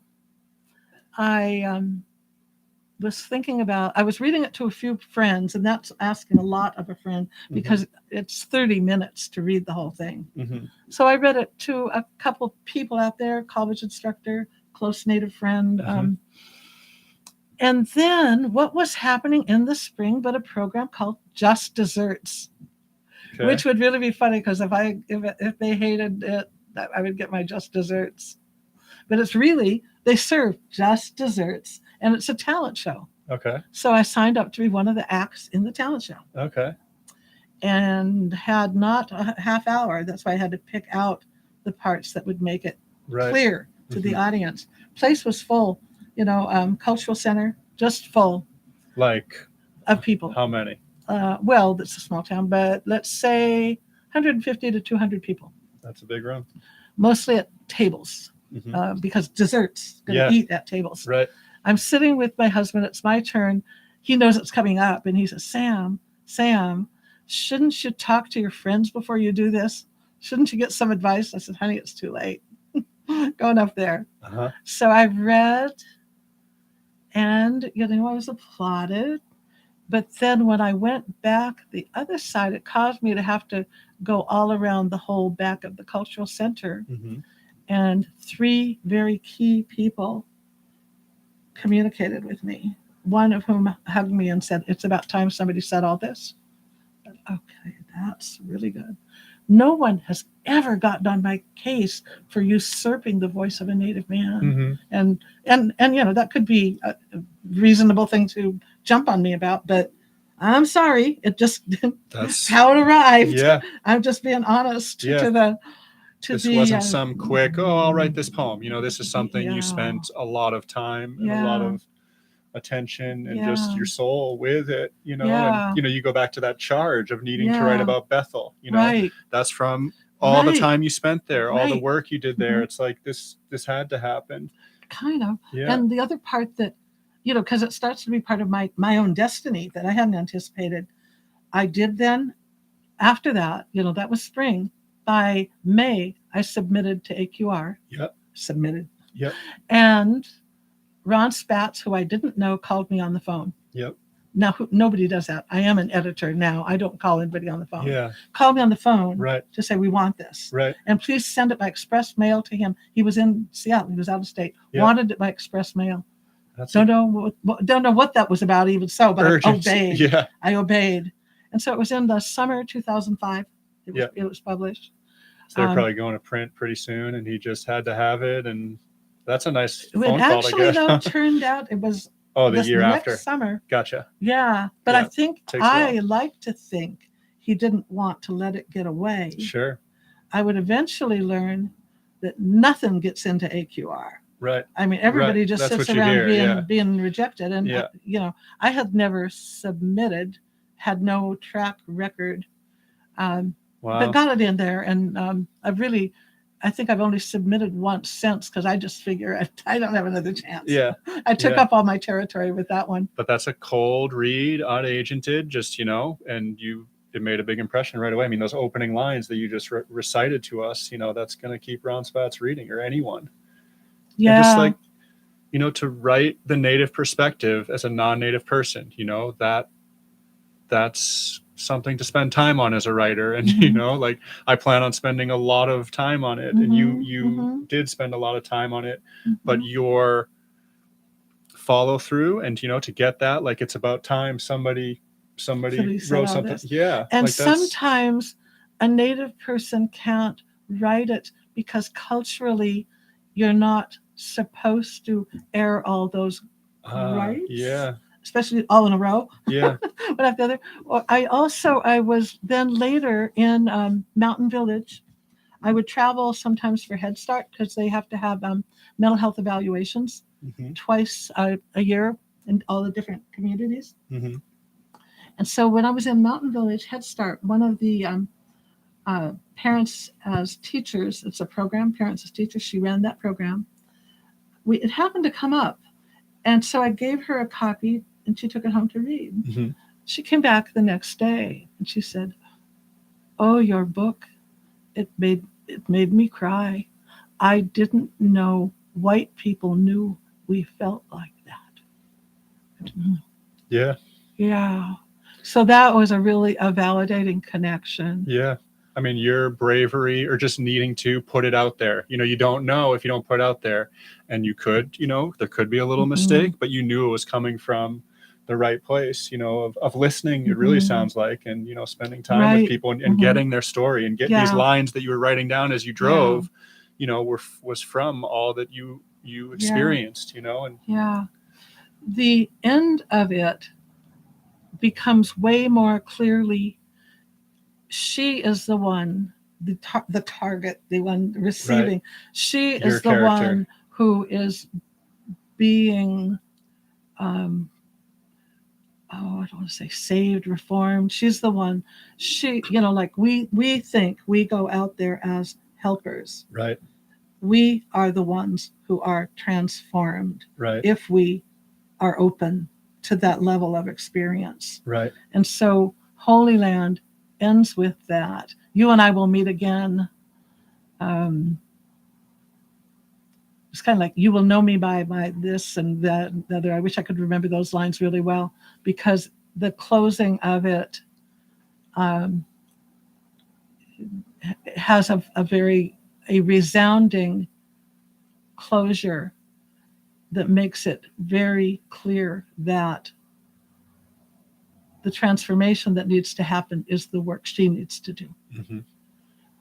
I was thinking about, I was reading it to a few friends, and that's asking a lot of a friend because it's 30 minutes to read the whole thing. So I read it to a couple people out there, college instructor, close native friend. And then what was happening in the spring but a program called Just Desserts, which would really be funny because if they hated it, I would get my Just Desserts. But it's really, they serve just desserts, and it's a talent show. Okay. So I signed up to be one of the acts in the talent show. Okay. And had not a half hour. That's why I had to pick out the parts that would make it clear to the audience. Place was full, cultural center, just full. Like? Of people. How many? Well, it's a small town, but let's say 150 to 200 people. That's a big room. Mostly at tables. Because desserts going to eat at tables. Right. I'm sitting with my husband. It's my turn. He knows it's coming up, and he says, "Sam, shouldn't you talk to your friends before you do this? Shouldn't you get some advice?" I said, "Honey, it's too late. Going up there." So I read, and I was applauded. But then when I went back the other side, it caused me to have to go all around the whole back of the cultural center. And 3 very key people communicated with me, one of whom hugged me and said, "It's about time somebody said all this." Okay, that's really good. No one has ever gotten on my case for usurping the voice of a Native man. And that could be a reasonable thing to jump on me about, but I'm sorry. That's how it arrived. Yeah. I'm just being honest This wasn't some quick, I'll write this poem. This is something you spent a lot of time and a lot of attention and just your soul with it, and, you go back to that charge of needing to write about Bethel, that's from all the time you spent there, all the work you did there. It's like this had to happen. Kind of. Yeah. And the other part that, because it starts to be part of my own destiny that I hadn't anticipated. I did then, after that, that was spring. By May, I submitted to AQR. submitted. Yep. And Ron Spatz, who I didn't know, called me on the phone. Yep. Now, nobody does that. I am an editor now. I don't call anybody on the phone. Yeah. Call me on the phone Right. to say, we want this. Right. And please send it by express mail to him. He was in Seattle. He was out of state. Yeah. Wanted it by express mail. That's Don't know what that was about even so, but urgent. I obeyed. Yeah. I obeyed. And so it was in the summer 2005. It was published. So they're probably going to print pretty soon, and he just had to have it. And that's a nice phone It call to actually, get. though, turned out it was the this year next after. summer. Gotcha. Yeah. But Yeah, I think I like to think he didn't want to let it get away. Sure. I would eventually learn that nothing gets into AQR. Right. I mean, everybody just That's sits what you around hear, being rejected. And, I had never submitted, had no track record, Wow. but got it in there. And I think I've only submitted once since, because I just figure I don't have another chance. Yeah. I took up all my territory with that one. But that's a cold read, unagented, just, and it made a big impression right away. I mean, those opening lines that you just recited to us, that's going to keep Ron Spatz reading, or anyone. Yeah. And just to write the Native perspective as a non-Native person, that's something to spend time on as a writer. And, I plan on spending a lot of time on it. And you did spend a lot of time on it, but your follow through and, to get that, it's about time somebody wrote something. This. Yeah. And sometimes a Native person can't write it because culturally you're not supposed to air all those rights. Yeah. Especially all in a row. Yeah. One after the other. I was then later in Mountain Village. I would travel sometimes for Head Start because they have to have mental health evaluations twice a year in all the different communities. Mm-hmm. And so when I was in Mountain Village Head Start, one of the Parents as Teachers, it's a program, Parents as Teachers, she ran that program. It happened to come up. And so I gave her a copy and she took it home to read. Mm-hmm. She came back the next day and she said, "Oh, your book, it made me cry. I didn't know white people knew we felt like that." Yeah. Yeah. So that was a validating connection. Yeah. I mean, your bravery or just needing to put it out there. You don't know if you don't put it out there, and you could, there could be a little mistake, but you knew it was coming from the right place, of listening. It really sounds like, and, spending time with people and getting their story and getting these lines that you were writing down as you drove, was from all that you experienced, and the end of it becomes way more clearly. She is the one, the target, the one receiving. Right. She is the one who is being, I don't want to say saved, reformed. She's the one. We think we go out there as helpers. Right. We are the ones who are transformed. Right. If we are open to that level of experience. Right. And so Holy Land ends with that. You and I will meet again. It's kind of like, you will know me by this and that and the other. I wish I could remember those lines really well, because the closing of it has a resounding closure that makes it very clear that the transformation that needs to happen is the work she needs to do,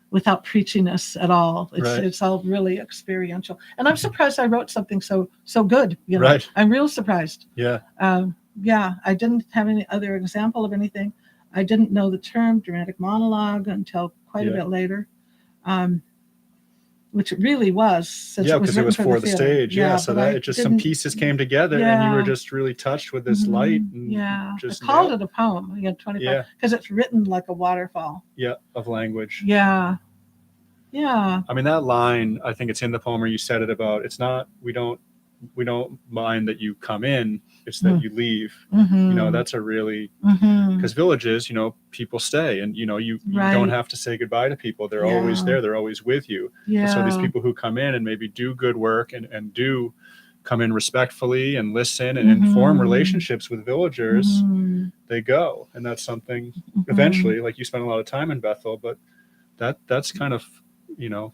without preachiness at all. It's all really experiential. And I'm surprised I wrote something so good. Right. I'm real surprised. Yeah. I didn't have any other example of anything. I didn't know the term dramatic monologue until quite a bit later. Which it really was. Since because it was for the stage. Yeah, so that it just some pieces came together, and you were just really touched with this light. And just I called it a poem. 25 because it's written like a waterfall. Yeah, of language. Yeah. I mean, that line, I think it's in the poem where you said it about, it's not, we don't we don't mind that you come in, it's that you leave. That's a really, because villages, people stay, and you don't have to say goodbye to people. They're always there, they're always with you. And so these people who come in and maybe do good work and do come in respectfully and listen and form relationships with villagers, they go. And that's something eventually, like you spent a lot of time in Bethel, but that's kind of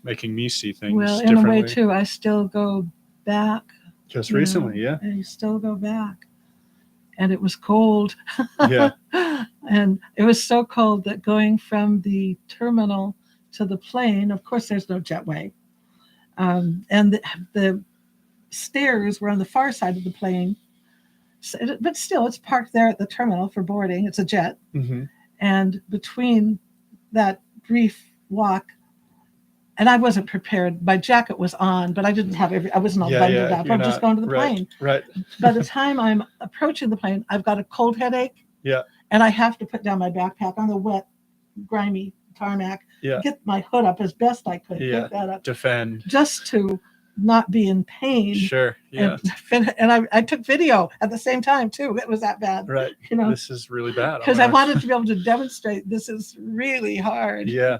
making me see things differently. In a way too, I still go back just recently. I still go back, and it was cold. Yeah. And it was so cold that going from the terminal to the plane, of course there's no jetway, and the stairs were on the far side of the plane, but still it's parked there at the terminal for boarding. It's a jet. And between that brief walk, and I wasn't prepared, my jacket was on, but I didn't have I wasn't all bundled up. I'm just going to the plane. Right. By the time I'm approaching the plane, I've got a cold headache. Yeah. And I have to put down my backpack on the wet, grimy tarmac, get my hood up as best I could, pick that up, defend, just to not be in pain. Sure. Yeah. And I took video at the same time too. It was that bad. Right. This is really bad. Because I wanted to be able to demonstrate this is really hard. Yeah.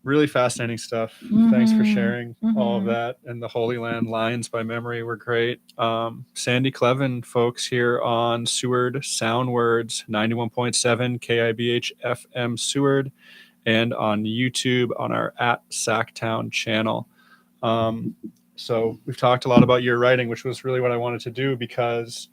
Really fascinating stuff. Thanks for sharing all of that. And the Holy Land lines by memory were great. Sandy Kleven, folks, here on Seward Soundwards, 91.7 KIBH FM Seward, and on YouTube on our @Sacktown channel. So we've talked a lot about your writing, which was really what I wanted to do, because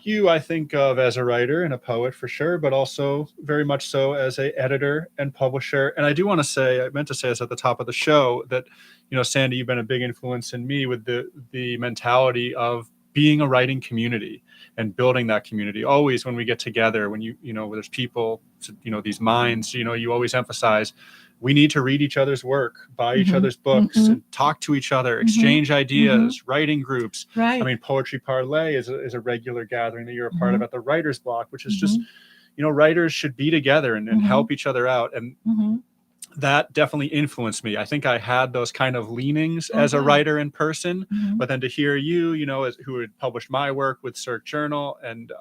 you, I think of as a writer and a poet for sure, but also very much so as a editor and publisher. And I do want to say, I meant to say this at the top of the show, that, Sandy, you've been a big influence in me with the mentality of being a writing community and building that community. Always when we get together, when where there's people, these minds, you always emphasize, we need to read each other's work, buy each other's books, and talk to each other, exchange ideas, writing groups. Right. I mean, Poetry Parlay is a regular gathering that you're a part of at the Writer's Block, which is just, writers should be together and help each other out. And that definitely influenced me. I think I had those kind of leanings as a writer in person, but then to hear you, who had published my work with Cirque Journal and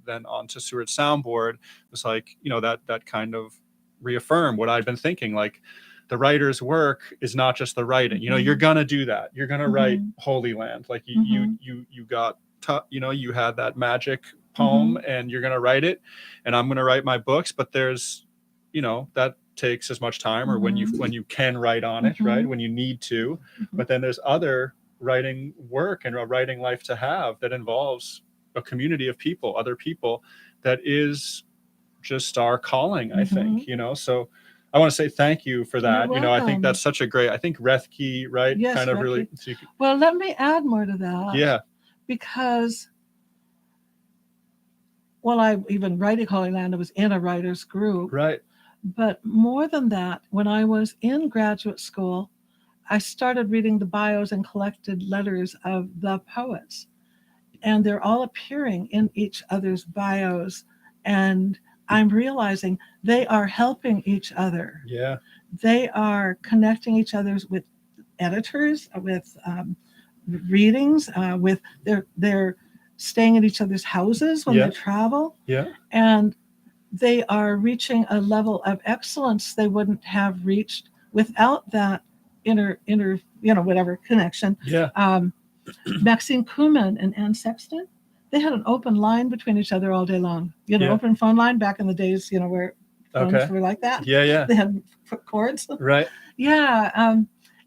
then on to Seward Soundboard, was like, that kind of reaffirm what I've been thinking. Like, the writer's work is not just the writing. You're gonna do that. You're gonna write Holy Land. Like you got, you had that magic poem, and you're gonna write it. And I'm gonna write my books. But there's, that takes as much time, or when you can write on it, right? When you need to. But then there's other writing work and a writing life to have that involves a community of people, other people, that is just our calling, I think, so I want to say thank you for that. I think that's such a great, I think Rethke, right? Yes, kind of Rethke. Really. Well, let me add more to that. Yeah. Because, I even writing Holy Land, I was in a writer's group. Right. But more than that, when I was in graduate school, I started reading the bios and collected letters of the poets. And they're all appearing in each other's bios. And I'm realizing they are helping each other. Yeah. They are connecting each other with editors, with readings, with they're staying at each other's houses when they travel. Yeah. And they are reaching a level of excellence they wouldn't have reached without that inner whatever connection. Yeah. Maxine Kuhlman and Anne Sexton, they had an open line between each other all day long. Open phone line back in the days, where phones were like that. Yeah. They had cords. Right. Yeah.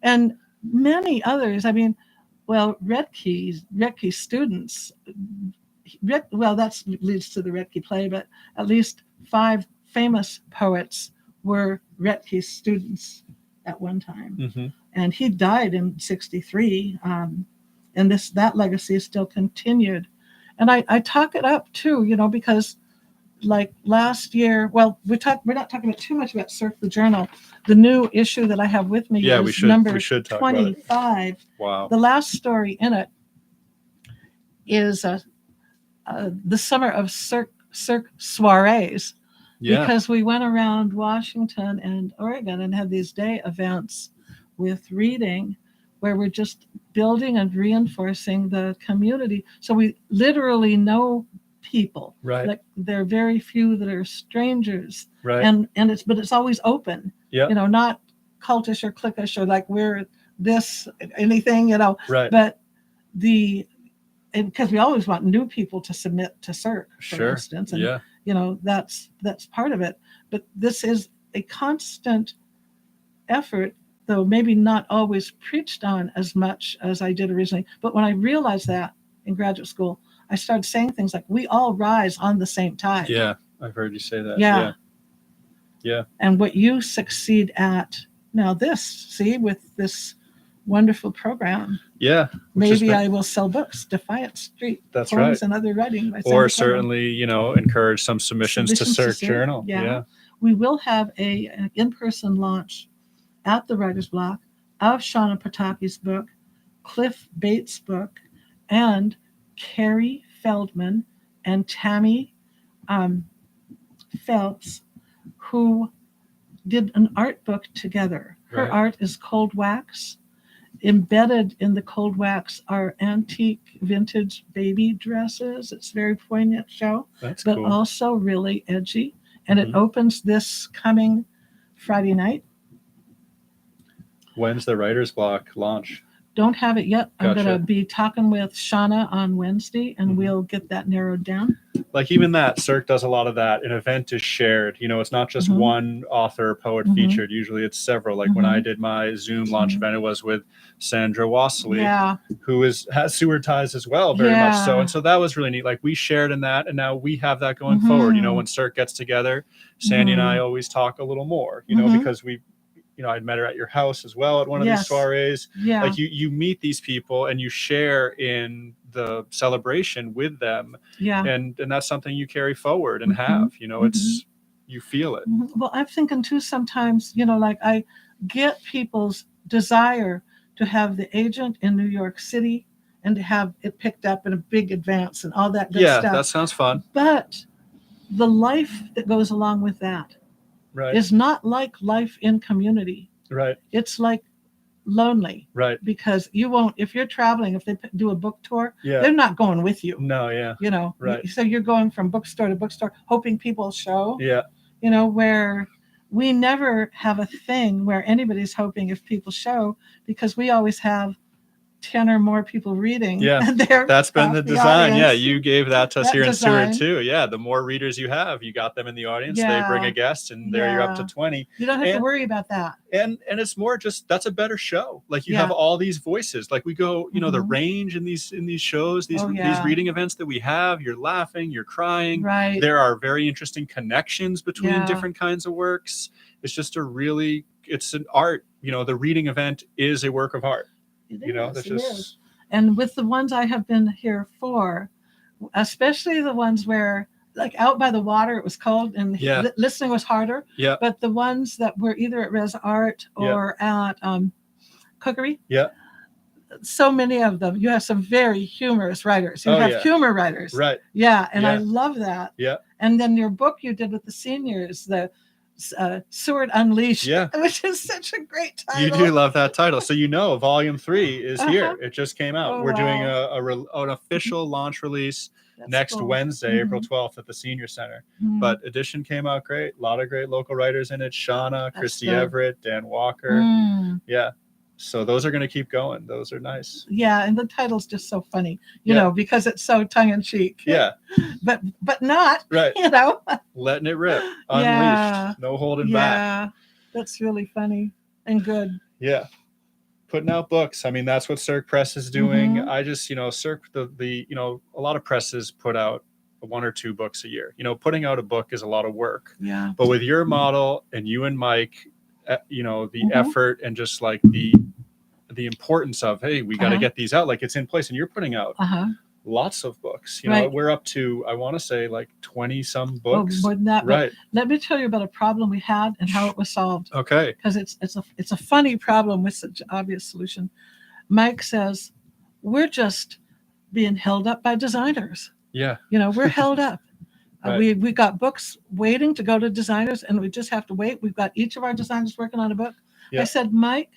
And many others. I mean, Rethke's students. That leads to the Rethke play, but at least 5 famous poets were Rethke's students at one time. And he died in 1963. And that legacy is still continued. And I talk it up too, because like last year, we're not talking about too much about Cirque the Journal. The new issue that I have with me is number 25. Wow. The last story in it is the summer of Cirque soirees. Yeah. Because we went around Washington and Oregon and had these day events with reading where we're just building and reinforcing the community. So we literally know people. Right. Like there are very few that are strangers. Right. And it's always open. Yeah. Not cultish or cliquish or like we're this anything, Right. But because we always want new people to submit to CERC, for instance, and yeah. That's part of it. But this is a constant effort, though maybe not always preached on as much as I did originally. But when I realized that in graduate school, I started saying things like, we all rise on the same tide. Yeah, I've heard you say that. Yeah. Yeah. And what you succeed at now, with this wonderful program. Yeah. Maybe I will sell books, Defiant Street. That's Poems right. and Other Writing. By Or certainly, encourage some submissions to CERC Journal. Yeah. We will have an in-person launch at the Writer's Block of Shauna Pataki's book, Cliff Bates' book, and Carrie Feldman and Tammy Phelps, who did an art book together. Her art is cold wax. Embedded in the cold wax are antique vintage baby dresses. It's a very poignant show, but cool. Also really edgy. And it opens this coming Friday night. When's the Writer's Block launch? Don't have it yet. Gotcha. I'm going to be talking with Shauna on Wednesday, and we'll get that narrowed down. Like even that, CERC does a lot of that. An event is shared. It's not just one author or poet featured. Usually it's several. Like when I did my Zoom launch event, it was with Sandra Wassley, who has Seward ties as well, very much so. And so that was really neat. Like we shared in that, and now we have that going forward. When CERC gets together, Sandy and I always talk a little more, because we I'd met her at your house as well at one of these soirees. Yeah. Like you meet these people and you share in the celebration with them. Yeah. And that's something you carry forward and have, it's, you feel it. Well, I'm thinking too, sometimes, like I get people's desire to have the agent in New York City and to have it picked up in a big advance and all that good stuff. Yeah, that sounds fun. But the life that goes along with that is not like life in community. Right. It's like lonely. Right. Because you won't, if you're traveling, if they do a book tour, they're not going with you. No, yeah. Right. So you're going from bookstore to bookstore, hoping people show. Yeah. Where we never have a thing where anybody's hoping if people show, because we always have 10 or more people reading. Yeah, that's been the design. Yeah, you gave that to us here in Seward too. Yeah, the more readers you have, you got them in the audience. They bring a guest, and there you're up to 20. You don't have to worry about that. And it's more just that's a better show. Like you have all these voices. Like we go, the range in these shows, these reading events that we have. You're laughing, you're crying. Right. There are very interesting connections between different kinds of works. It's just it's an art. The reading event is a work of art. It is. And with the ones I have been here for, especially the ones where, like out by the water, it was cold and listening was harder. Yeah. But the ones that were either at Res Art or at Cookery. Yeah. So many of them. You have some very humorous writers. You have humor writers. Right. Yeah. And I love that. Yeah. And then your book you did with the seniors, the Seward Unleashed, which is such a great title. You do love that title. So Volume 3 is here. It just came out. We're doing an official launch release next Wednesday, April 12th at the Senior Center. But edition came out great. A lot of great local writers in it. Shauna, Christy Everett, Dan Walker. Yeah. So those are going to keep going. Those are nice. Yeah, and the title's just so funny, you know, because it's so tongue-in-cheek. Yeah. But not, right. Letting it rip. Unleashed. No holding back. Yeah, that's really funny and good. Yeah. Putting out books. I mean, that's what CERC Press is doing. I just, CERC, a lot of presses put out 1 or 2 books a year. Putting out a book is a lot of work. Yeah. But with your model and you and Mike, the effort and just like the importance of, hey, we got to get these out, like it's in place, and you're putting out lots of books. We're up to, I want to say, like 20 some books. More than that. Right. Let me tell you about a problem we had and how it was solved. Okay. Because it's a funny problem with such obvious solution. Mike says, we're just being held up by designers. Yeah. We're held up. Right. We got books waiting to go to designers, and we just have to wait. We've got each of our designers working on a book. Yeah. I said, Mike,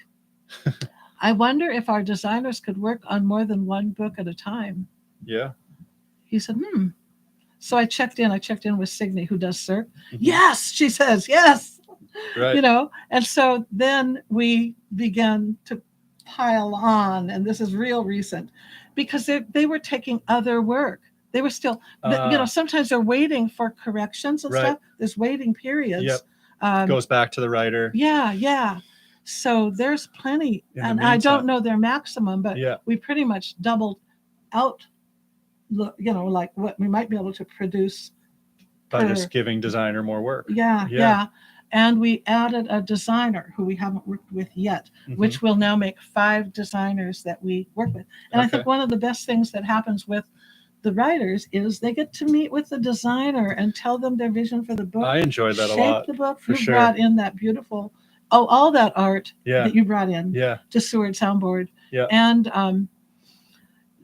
I wonder if our designers could work on more than one book at a time. Yeah. He said, So I checked in with Signe, who does Cirque. Mhm. Yes, she says, yes. Right. You know, and so then we began to pile on, and this is real recent, because they were taking other work. They were still, sometimes they're waiting for corrections and Right. stuff. There's waiting periods. Yep. Goes back to the writer. Yeah. So there's plenty, In the and I don't meantime. know their maximum, but Yeah. we pretty much doubled out, like what we might be able to produce By just giving designer more work. Yeah. And we added a designer who we haven't worked with yet, which will now make 5 designers that we work with. And I think one of the best things that happens with the writers is they get to meet with the designer and tell them their vision for the book. I enjoyed that a Shape lot. the book. For You sure. brought in that beautiful, all that art Yeah. that you brought in Yeah. to Seward Soundboard. Yeah. And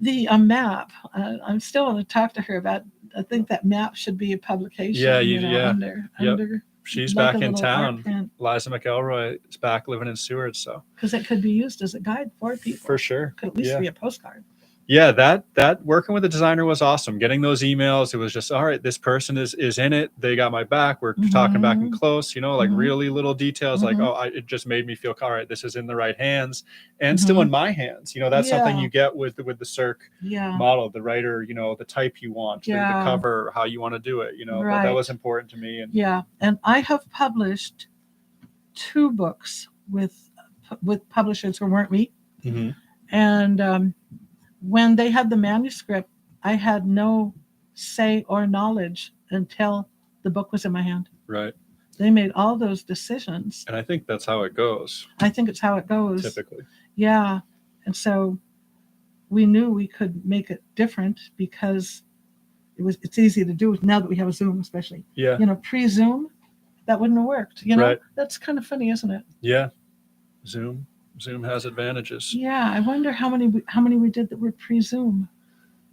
the map, I'm still want to talk to her about. I think that map should be a publication. Yeah, Under. She's like back a in little art town. print. Liza McElroy is back living in Seward, so Because it could be used as a guide for people. for sure. Could at least Yeah. be a postcard. Yeah, that working with the designer was awesome. Getting those emails, it was just, all right, this person is in it. They got my back. We're talking back and close, like really little details. Like, it just made me feel, all right, this is in the right hands and still in my hands. That's something you get with the Cirque model, the writer, the type you want, the cover, how you want to do it. That was important to me. And I have published 2 books with publishers who weren't me. And when they had the manuscript, I had no say or knowledge until the book was in my hand. Right. They made all those decisions. And I think that's how it goes. I think it's how it goes. Typically. Yeah. And so we knew we could make it different because it's easy to do now that we have a Zoom, especially. Yeah. Pre-Zoom, that wouldn't have worked. Right. That's kind of funny, isn't it? Yeah. Zoom has advantages. Yeah, I wonder how many we did that were pre-Zoom.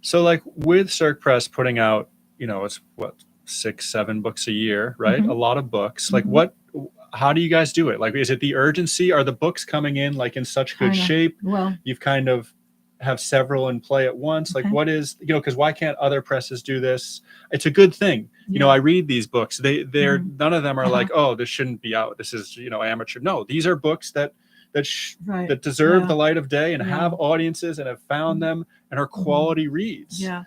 So like with Cirque Press putting out, it's what, 6-7 books a year, right? A lot of books. Like how do you guys do it? Like, is it the urgency? Are the books coming in like in such good shape? Well, You've kind of have several in play at once. Like what is, because why can't other presses do this? It's a good thing. I read these books. They're none of them are like, oh, this shouldn't be out. This is, amateur. No, these are books that deserve the light of day and have audiences and have found them and are quality reads. Yeah,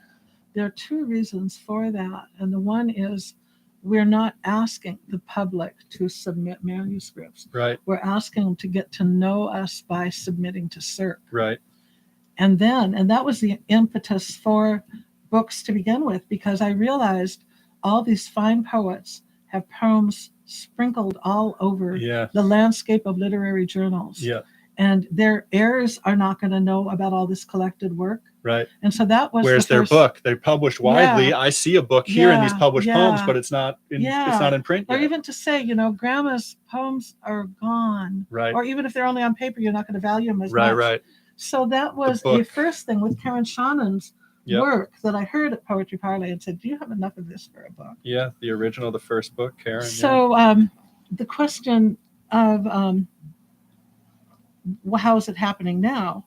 there are 2 reasons for that. And the one is we're not asking the public to submit manuscripts. Right. We're asking them to get to know us by submitting to Cirque. Right. And that was the impetus for books to begin with, because I realized all these fine poets have poems sprinkled all over the landscape of literary journals. Yeah. And their heirs are not going to know about all this collected work. Right. And so that was where's their book? They're published widely. I see a book here in these published poems, but it's not in print yet. Or even to say, Grandma's poems are gone. Right. Or even if they're only on paper, you're not going to value them as much. Right. So that was a first thing with Karen Shannon's work that I heard at Poetry Parlay and said, do you have enough of this for a book? Yeah, the original, the first book, Karen. So the question of how is it happening now?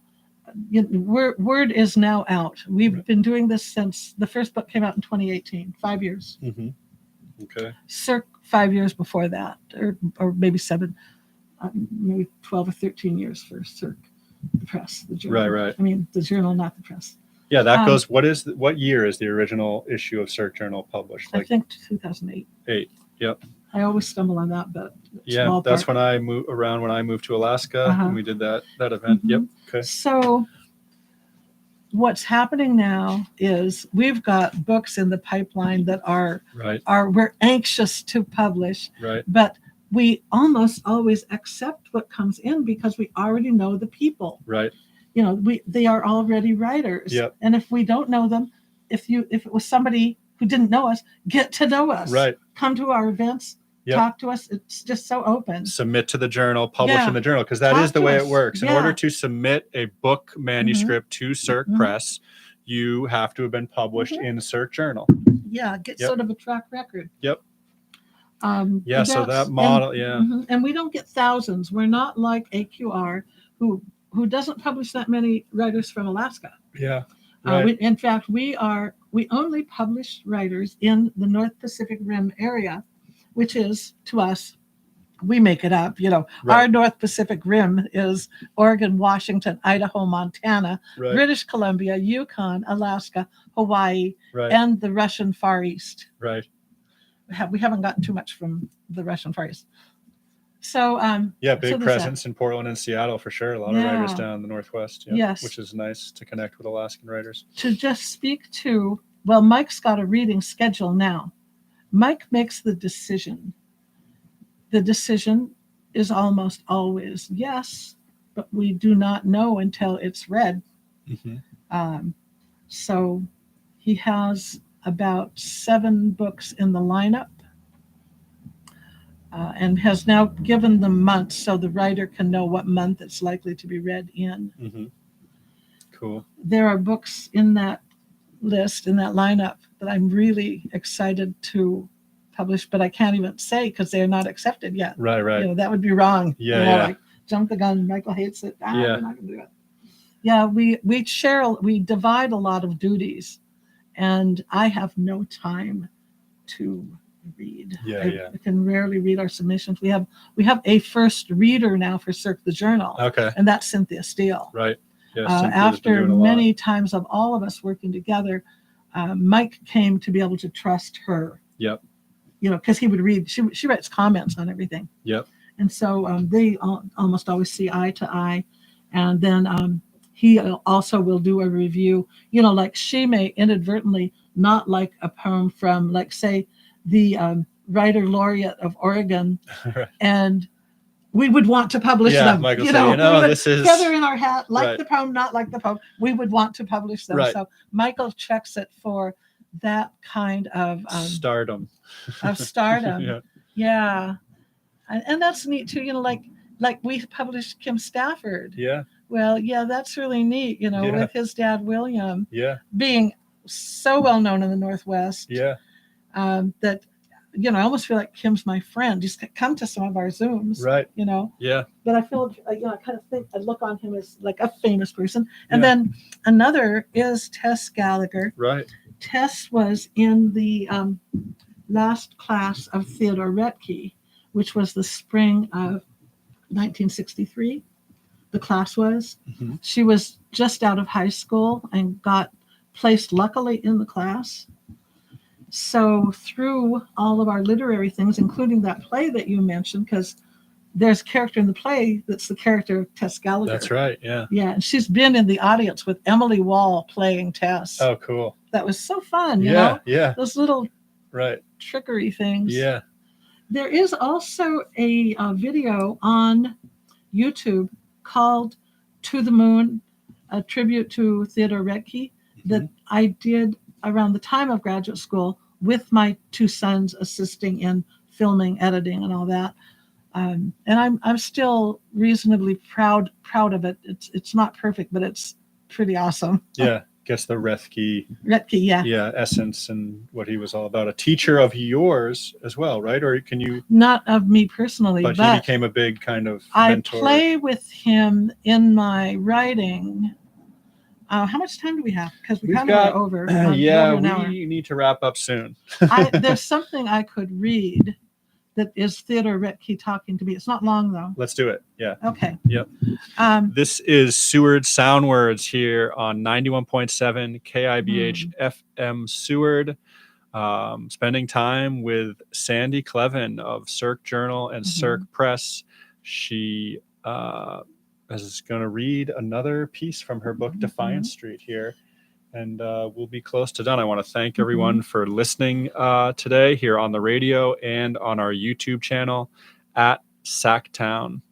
Word is now out. We've been doing this since the first book came out in 2018, 5 years. Okay. Cirque 5 years before that, or maybe 7, maybe 12 or 13 years for Cirque, the press, the journal. Right. I mean, the journal, not the press. Yeah, that goes. What year is the original issue of Cirque Journal published? I think 2008. 8. Yep. I always stumble on that, but that's when I moved to Alaska and we did that event. Yep. Okay. So what's happening now is we've got books in the pipeline that we're anxious to publish. Right. But we almost always accept what comes in because we already know the people. Right. They are already writers. Yep. And if we don't know them, if it was somebody who didn't know us, get to know us. Right. Come to our events. Yep. Talk to us. It's just so open. Submit to the journal, publish in the journal, because that is the way it works. In order to submit a book manuscript to Cirque Press, you have to have been published in the Cirque Journal. Yeah, get sort of a track record. Yep. So that model, and we don't get thousands. We're not like AQR, who who doesn't publish that many writers from Alaska. Yeah. Right. In fact, we only publish writers in the North Pacific Rim area, which is, to us, we make it up. Right. Our North Pacific Rim is Oregon, Washington, Idaho, Montana, right. British Columbia, Yukon, Alaska, Hawaii, right. and the Russian Far East. Right. We haven't gotten too much from the Russian Far East. So big presence in Portland and Seattle for sure. A lot of writers down in the Northwest. Yes, which is nice to connect with Alaskan writers. To just speak to, well, Mike's got a reading schedule now. Mike makes the decision. The decision is almost always yes, but we do not know until it's read. Mm-hmm. So he has about 7 books in the lineup. And has now given them months so the writer can know what month it's likely to be read in. Mm-hmm. Cool. There are books in that list, in that lineup, that I'm really excited to publish, but I can't even say because they're not accepted yet. Right. That would be wrong. Yeah. Like, jump the gun. Michael hates it. Yeah. We're not going to do it. Yeah, we divide a lot of duties, and I have no time to read. I can rarely read our submissions. We have a first reader now for Cirque the Journal. Okay. And that's Cynthia Steele. Right. Yeah, after many times of all of us working together, Mike came to be able to trust her. Yep. Because he would read. She writes comments on everything. Yep. And so they almost always see eye to eye, and then he also will do a review. Like she may inadvertently not like a poem from, like, say, the writer laureate of Oregon, right. And we would want to publish them. Michael say, this is feather in our hat, like the poem, not like the poem. We would want to publish them. Right. So Michael checks it for that kind of stardom. Of stardom. Yeah. And that's neat too. Like we published Kim Stafford. Yeah. Well, that's really neat. With his dad William. Yeah. Being so well known in the Northwest. Yeah. That I almost feel like Kim's my friend. Just come to some of our Zooms, right? Yeah. But I feel I kind of think I look on him as like a famous person. And then another is Tess Gallagher. Right. Tess was in the last class of Theodore Retke, which was the spring of 1963. The class was. Mm-hmm. She was just out of high school and got placed luckily in the class. So through all of our literary things, including that play that you mentioned, because there's a character in the play that's the character of Tess Gallagher. That's right, yeah. Yeah, and she's been in the audience with Emily Wall playing Tess. Oh, cool. That was so fun, you know? know? Yeah. Those little right. trickery things. Yeah. There is also a video on YouTube called To the Moon, a tribute to Theodore Retke, that I did around the time of graduate school with my 2 sons assisting in filming, editing, and all that. And I'm still reasonably proud of it. It's not perfect, but it's pretty awesome. Yeah, guess the Retke, yeah, essence and what he was all about. A teacher of yours as well, right? Or can you? Not of me personally, but he became a big kind of mentor. I play with him in my writing. How much time do we have? Because we kind of got over. We need to wrap up soon. There's something I could read that is Theodore Retke talking to me. It's not long, though. Let's do it. Yeah. Okay. Yep. This is Seward Soundwards here on 91.7 KIBH FM Seward. Spending time with Sandy Kleven of Cirque Journal and Cirque Press. She is going to read another piece from her book, Defiance Street, here. And we'll be close to done. I want to thank everyone for listening today here on the radio and on our YouTube channel at Sacktown.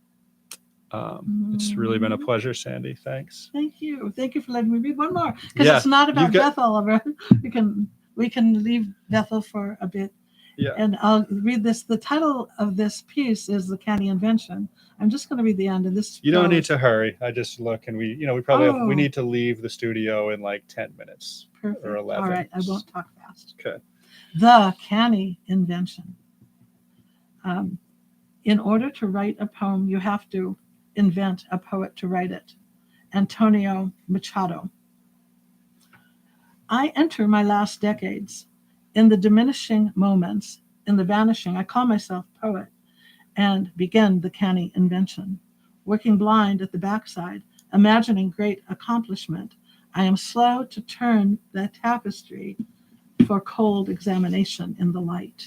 It's really been a pleasure, Sandy. Thanks. Thank you. Thank you for letting me read one more. Because it's not about Beth Oliver. We can leave Bethel for a bit. Yeah. And I'll read this. The title of this piece is The Canny Invention. I'm just going to read the end of this. You don't need to hurry. I just look and we probably we need to leave the studio in like 10 minutes. Perfect. Or 11. All right. I won't talk fast. Okay. The Canny Invention. In order to write a poem, you have to invent a poet to write it. Antonio Machado. I enter my last decades. In the diminishing moments, in the vanishing, I call myself poet and begin the canny invention. Working blind at the backside, imagining great accomplishment, I am slow to turn the tapestry for cold examination in the light.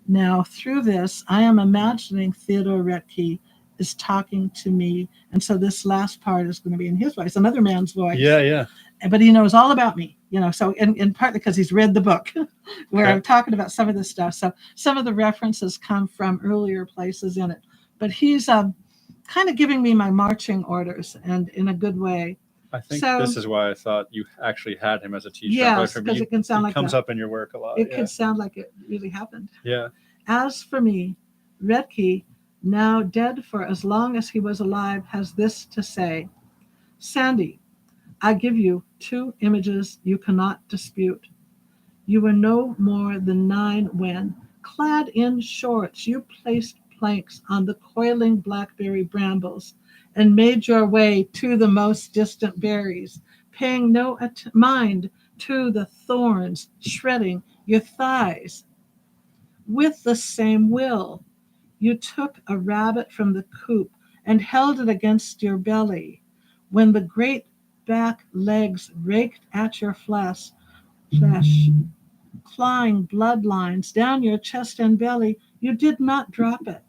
Now, through this, I am imagining Theodore Retke is talking to me. And so this last part is going to be in his voice, another man's voice. Yeah. But he knows all about me, so in partly because he's read the book where I'm talking about some of this stuff. So some of the references come from earlier places in it. But he's kind of giving me my marching orders, and in a good way. I think this is why I thought you actually had him as a teacher. Yes, because it can sound like comes up in your work a lot. It could sound like it really happened. Yeah. As for me, Retke, now dead for as long as he was alive, has this to say: Sandy, I give you 2 images you cannot dispute. You were no more than 9 when, clad in shorts, you placed planks on the coiling blackberry brambles and made your way to the most distant berries, paying no mind to the thorns shredding your thighs. With the same will, you took a rabbit from the coop and held it against your belly. When the great back legs raked at your flesh, clawing bloodlines down your chest and belly, you did not drop it.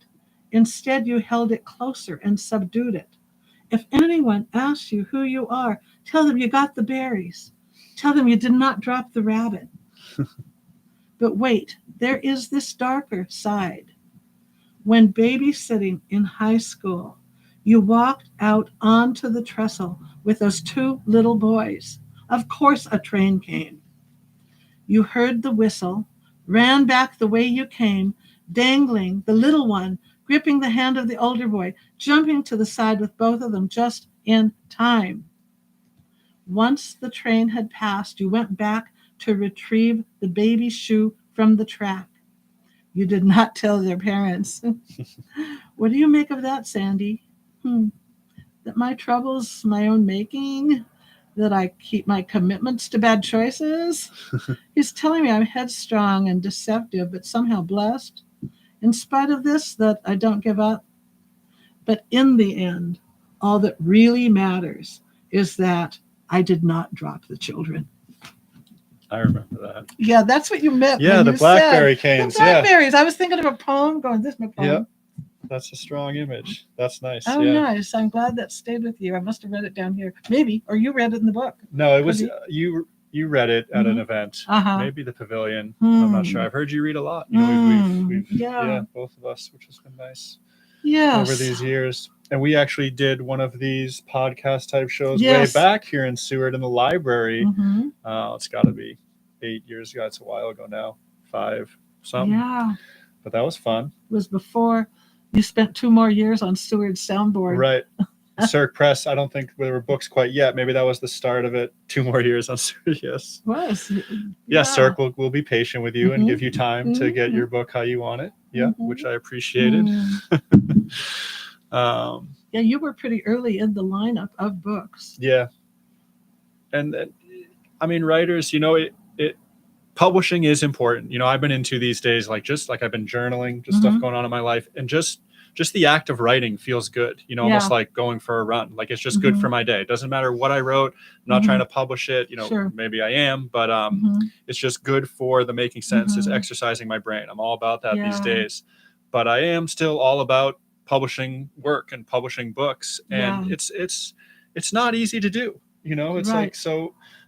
Instead, you held it closer and subdued it. If anyone asks you who you are, tell them you got the berries. Tell them you did not drop the rabbit. But wait, there is this darker side. When babysitting in high school, you walked out onto the trestle with those 2 little boys. Of course, a train came. You heard the whistle, ran back the way you came, dangling the little one, gripping the hand of the older boy, jumping to the side with both of them just in time. Once the train had passed, you went back to retrieve the baby shoe from the track. You did not tell their parents. What do you make of that, Sandy? That my troubles my own making? That I keep my commitments to bad choices? He's telling me I'm headstrong and deceptive, but somehow blessed. In spite of this, that I don't give up. But in the end, all that really matters is that I did not drop the children. I remember that. Yeah, that's what you meant. Yeah, the blackberry canes. The blackberries. I was thinking of a poem going, this is my poem. Yeah, that's a strong image. That's nice. Oh, nice. I'm glad that stayed with you. I must have read it down here. Maybe, or you read it in the book. No, it was you read it at an event. Maybe the pavilion. I'm not sure. I've heard you read a lot. We've both of us, which has been nice. Yes. Over these years. And we actually did one of these podcast type shows way back here in Seward in the library. It's got to be 8 years ago. It's a while ago now. 5 something. Yeah. But that was fun. It was before you spent 2 more years on Seward Soundboard. Right. Cirque Press, I don't think there were books quite yet. Maybe that was the start of it. 2 more years on Seward, yes. Was. Yeah, Cirque will be patient with you and give you time to get your book how you want it. Yeah, which I appreciated. Yeah, you were pretty early in the lineup of books. Yeah. And I mean, writers, publishing is important. I've been into these days, just like I've been journaling, just stuff going on in my life, and just the act of writing feels good, almost like going for a run. Like it's just good for my day. It doesn't matter what I wrote. I'm not trying to publish it. Maybe I am, but it's just good for the making sense. It's exercising my brain. I'm all about that these days, but I am still all about publishing work and publishing books. And it's not easy to do, it's like,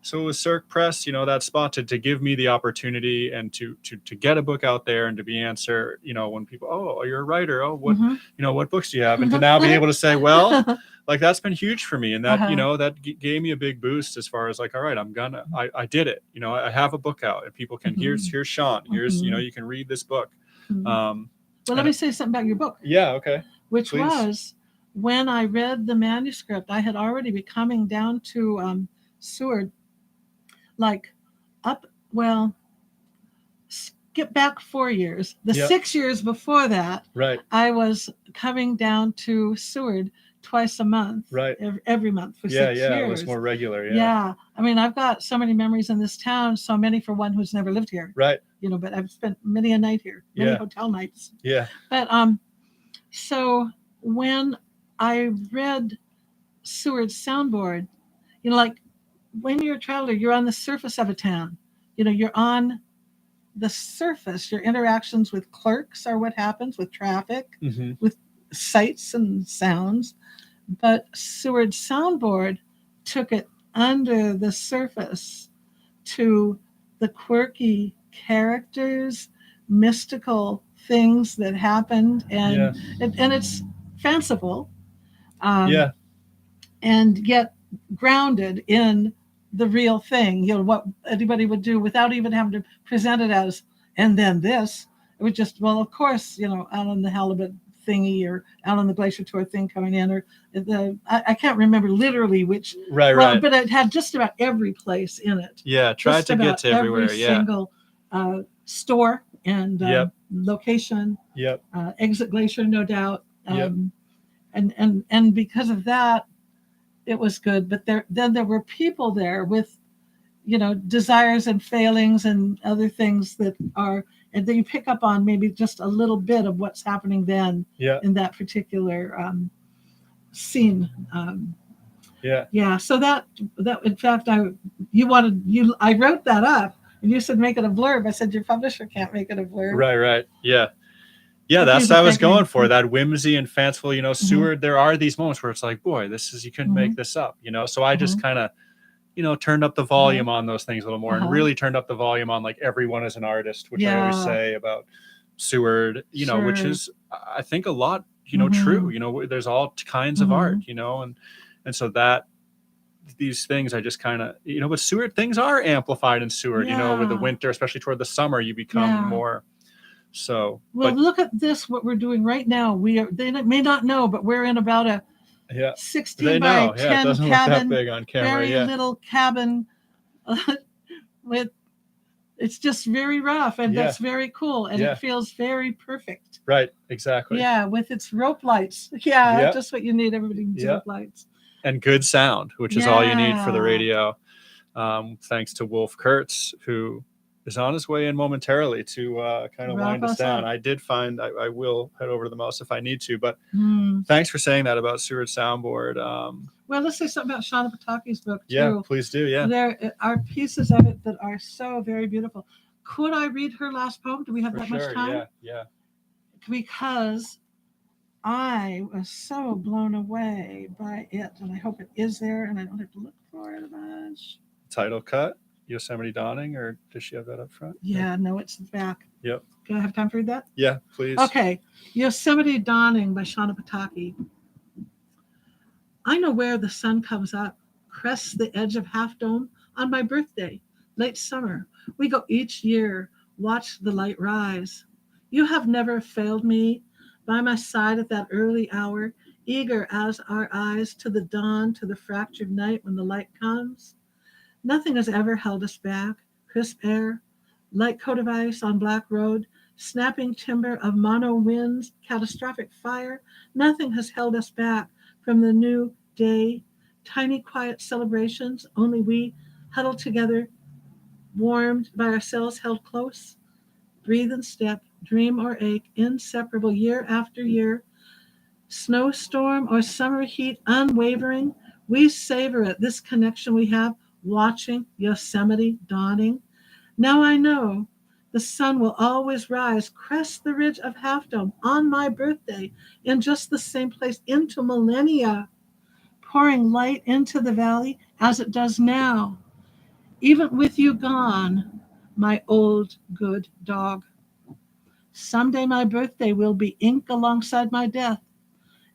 so with Cirque Press, that spot to give me the opportunity and to get a book out there and to be answer, when people, oh, you're a writer. Oh, what, what books do you have? And to now be able to say, well, like that's been huge for me. And that, that gave me a big boost as far as like, all right, I did it. I have a book out and people can, here's Sean, here's, you can read this book. Well, let me say something about your book. Yeah. Okay. Which Please. Was when I read the manuscript, I had already been coming down to Seward, skip back 4 years. The 6 years before that, right. I was coming down to Seward twice a month, Right. every month for Yeah, 6 yeah, years. it was more regular. Yeah. Yeah. I mean, I've got so many memories in this town, so many for one who's never lived here. Right. But I've spent many a night here, many Yeah. hotel nights. Yeah. But so when I read Seward Soundboard, like when you're a traveler, you're on the surface of a town. You're on the surface. Your interactions with clerks are what happens, with traffic, Mhm. with sights and sounds. But Seward Soundboard took it under the surface to the quirky characters, mystical things that happened, and it's fanciful, Yeah. and yet grounded in the real thing. What anybody would do without even having to present it as, and then this. It was just, well, of course, out on the halibut thingy, or out on the glacier tour thing coming in, or I can't remember literally which. Right. But it had just about every place in it. Yeah, tried Just to get about to everywhere. every Yeah. single store and location. Yep. Exit Glacier, no doubt. Yep. And because of that, it was good. But then there were people there with, desires and failings and other things that you pick up on maybe just a little bit of what's happening then in that particular scene. Yeah. So that in fact, I wrote that up, and you said make it a blurb. I said your publisher can't make it a blurb. Right. Yeah. Yeah, But that's he's what I was affecting- going for. That whimsy and fanciful, Seward. There are these moments where it's like, boy, you couldn't make this up, So I just kind of, turned up the volume on those things a little more, and really turned up the volume on like everyone is an artist, which I always say about Seward, which is, I think, a lot, true. There's all kinds of art, and so that these things I just kind of, with Seward, things are amplified in Seward, with the winter, especially toward the summer, you become more. So, well, look at this, what we're doing right now. They may not know, but we're in about a 16 by 10 it doesn't cabin, look that big on camera. very little cabin with, it's just very rough, and that's very cool, and it feels very perfect. Right, exactly. Yeah, with its rope lights. Yeah, just what you need. Everybody needs rope lights. And good sound, which is all you need for the radio. Thanks to Wolf Kurtz, who is on his way in momentarily to kind of wind us down. I did find I will head over to the mouse if I need to, but thanks for saying that about Seward Soundboard. Well, let's say something about Shauna Pataki's book too. Yeah, please do. Yeah, there are pieces of it that are so very beautiful. Could I read her last poem? Do we have that much time? Yeah. Because I was so blown away by it, and I hope it is there, and I don't have to look for it a bunch. Title cut. Yosemite Dawning, or does she have that up front? Yeah, no, it's the back. Yep. Can I have time to read that? Yeah, please. Okay. Yosemite Dawning by Shauna Pataki. I know where the sun comes up, crests the edge of Half Dome on my birthday, late summer. We go each year, watch the light rise. You have never failed me, by my side at that early hour, eager as our eyes to the dawn, to the fractured night when the light comes. Nothing has ever held us back. Crisp air, light coat of ice on black road, snapping timber of mono winds, catastrophic fire. Nothing has held us back from the new day. Tiny quiet celebrations, only we huddled together, warmed by ourselves, held close. Breathe and step, dream or ache, inseparable year after year. Snowstorm or summer heat, unwavering. We savor it, this connection we have, watching Yosemite dawning. Now I know the sun will always rise, crest the ridge of Half Dome on my birthday, in just the same place, into millennia, pouring light into the valley as it does now. Even with you gone, my old good dog. Someday my birthday will be ink alongside my death,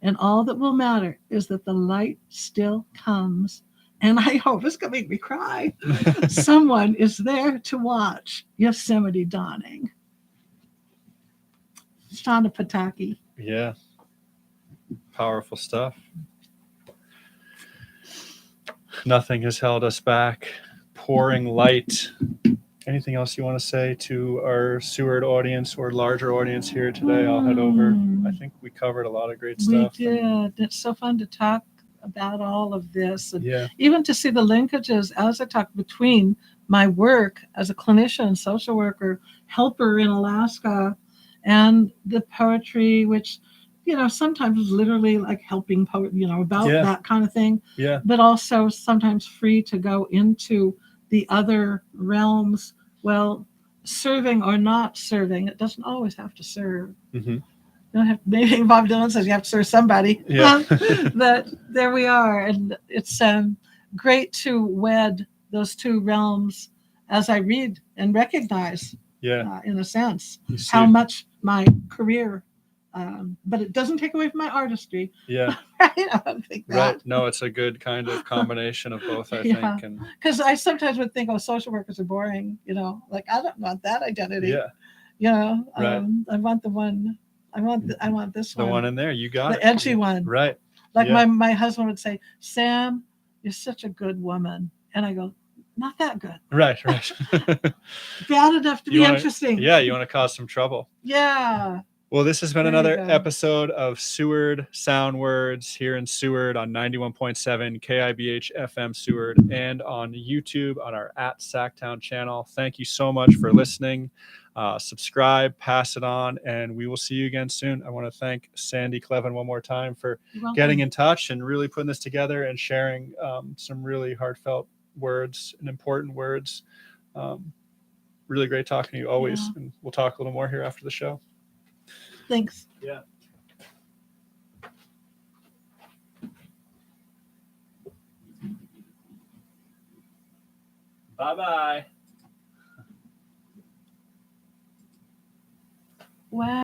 and all that will matter is that the light still comes. And I hope, it's going to make me cry, someone is there to watch Yosemite dawning. Shauna Pataki. Yeah. Powerful stuff. Nothing has held us back. Pouring light anything else you want to say to our Seward audience or larger audience here today, I'll head over. I think we covered a lot of great stuff. We did. It's so fun to talk about all of this, and Yeah. even to see the linkages as I talk between my work as a clinician, social worker, helper in Alaska, and the poetry, which, sometimes is literally like helping poet, about that kind of thing. Yeah. But also sometimes free to go into the other realms. Well, serving or not serving, it doesn't always have to serve. Mm-hmm. You don't have, maybe Bob Dylan says you have to serve somebody. Yeah. But there we are, and it's great to wed those two realms as I read and recognize, in a sense, how much my career, but it doesn't take away from my artistry. Yeah. Right? I don't think that. Right. No, it's a good kind of combination of both, I think. And because I sometimes would think, social workers are boring. Like I don't want that identity. Yeah. I want the one. I want this one. The one in there. You got the it. edgy one. Right. Like my husband would say, Sam, you're such a good woman. And I go, not that good. Right. Bad enough to be interesting. Yeah, you want to cause some trouble. Yeah. Well, this has been another episode of Seward Soundwards here in Seward on 91.7 KIBH FM Seward and on YouTube on our @Sacktown channel. Thank you so much for listening. Subscribe, pass it on, and we will see you again soon. I want to thank Sandy Kleven one more time for getting in touch and really putting this together and sharing some really heartfelt words and important words. Really great talking to you always. Yeah. And we'll talk a little more here after the show. Thanks. Yeah. Bye-bye. Wow.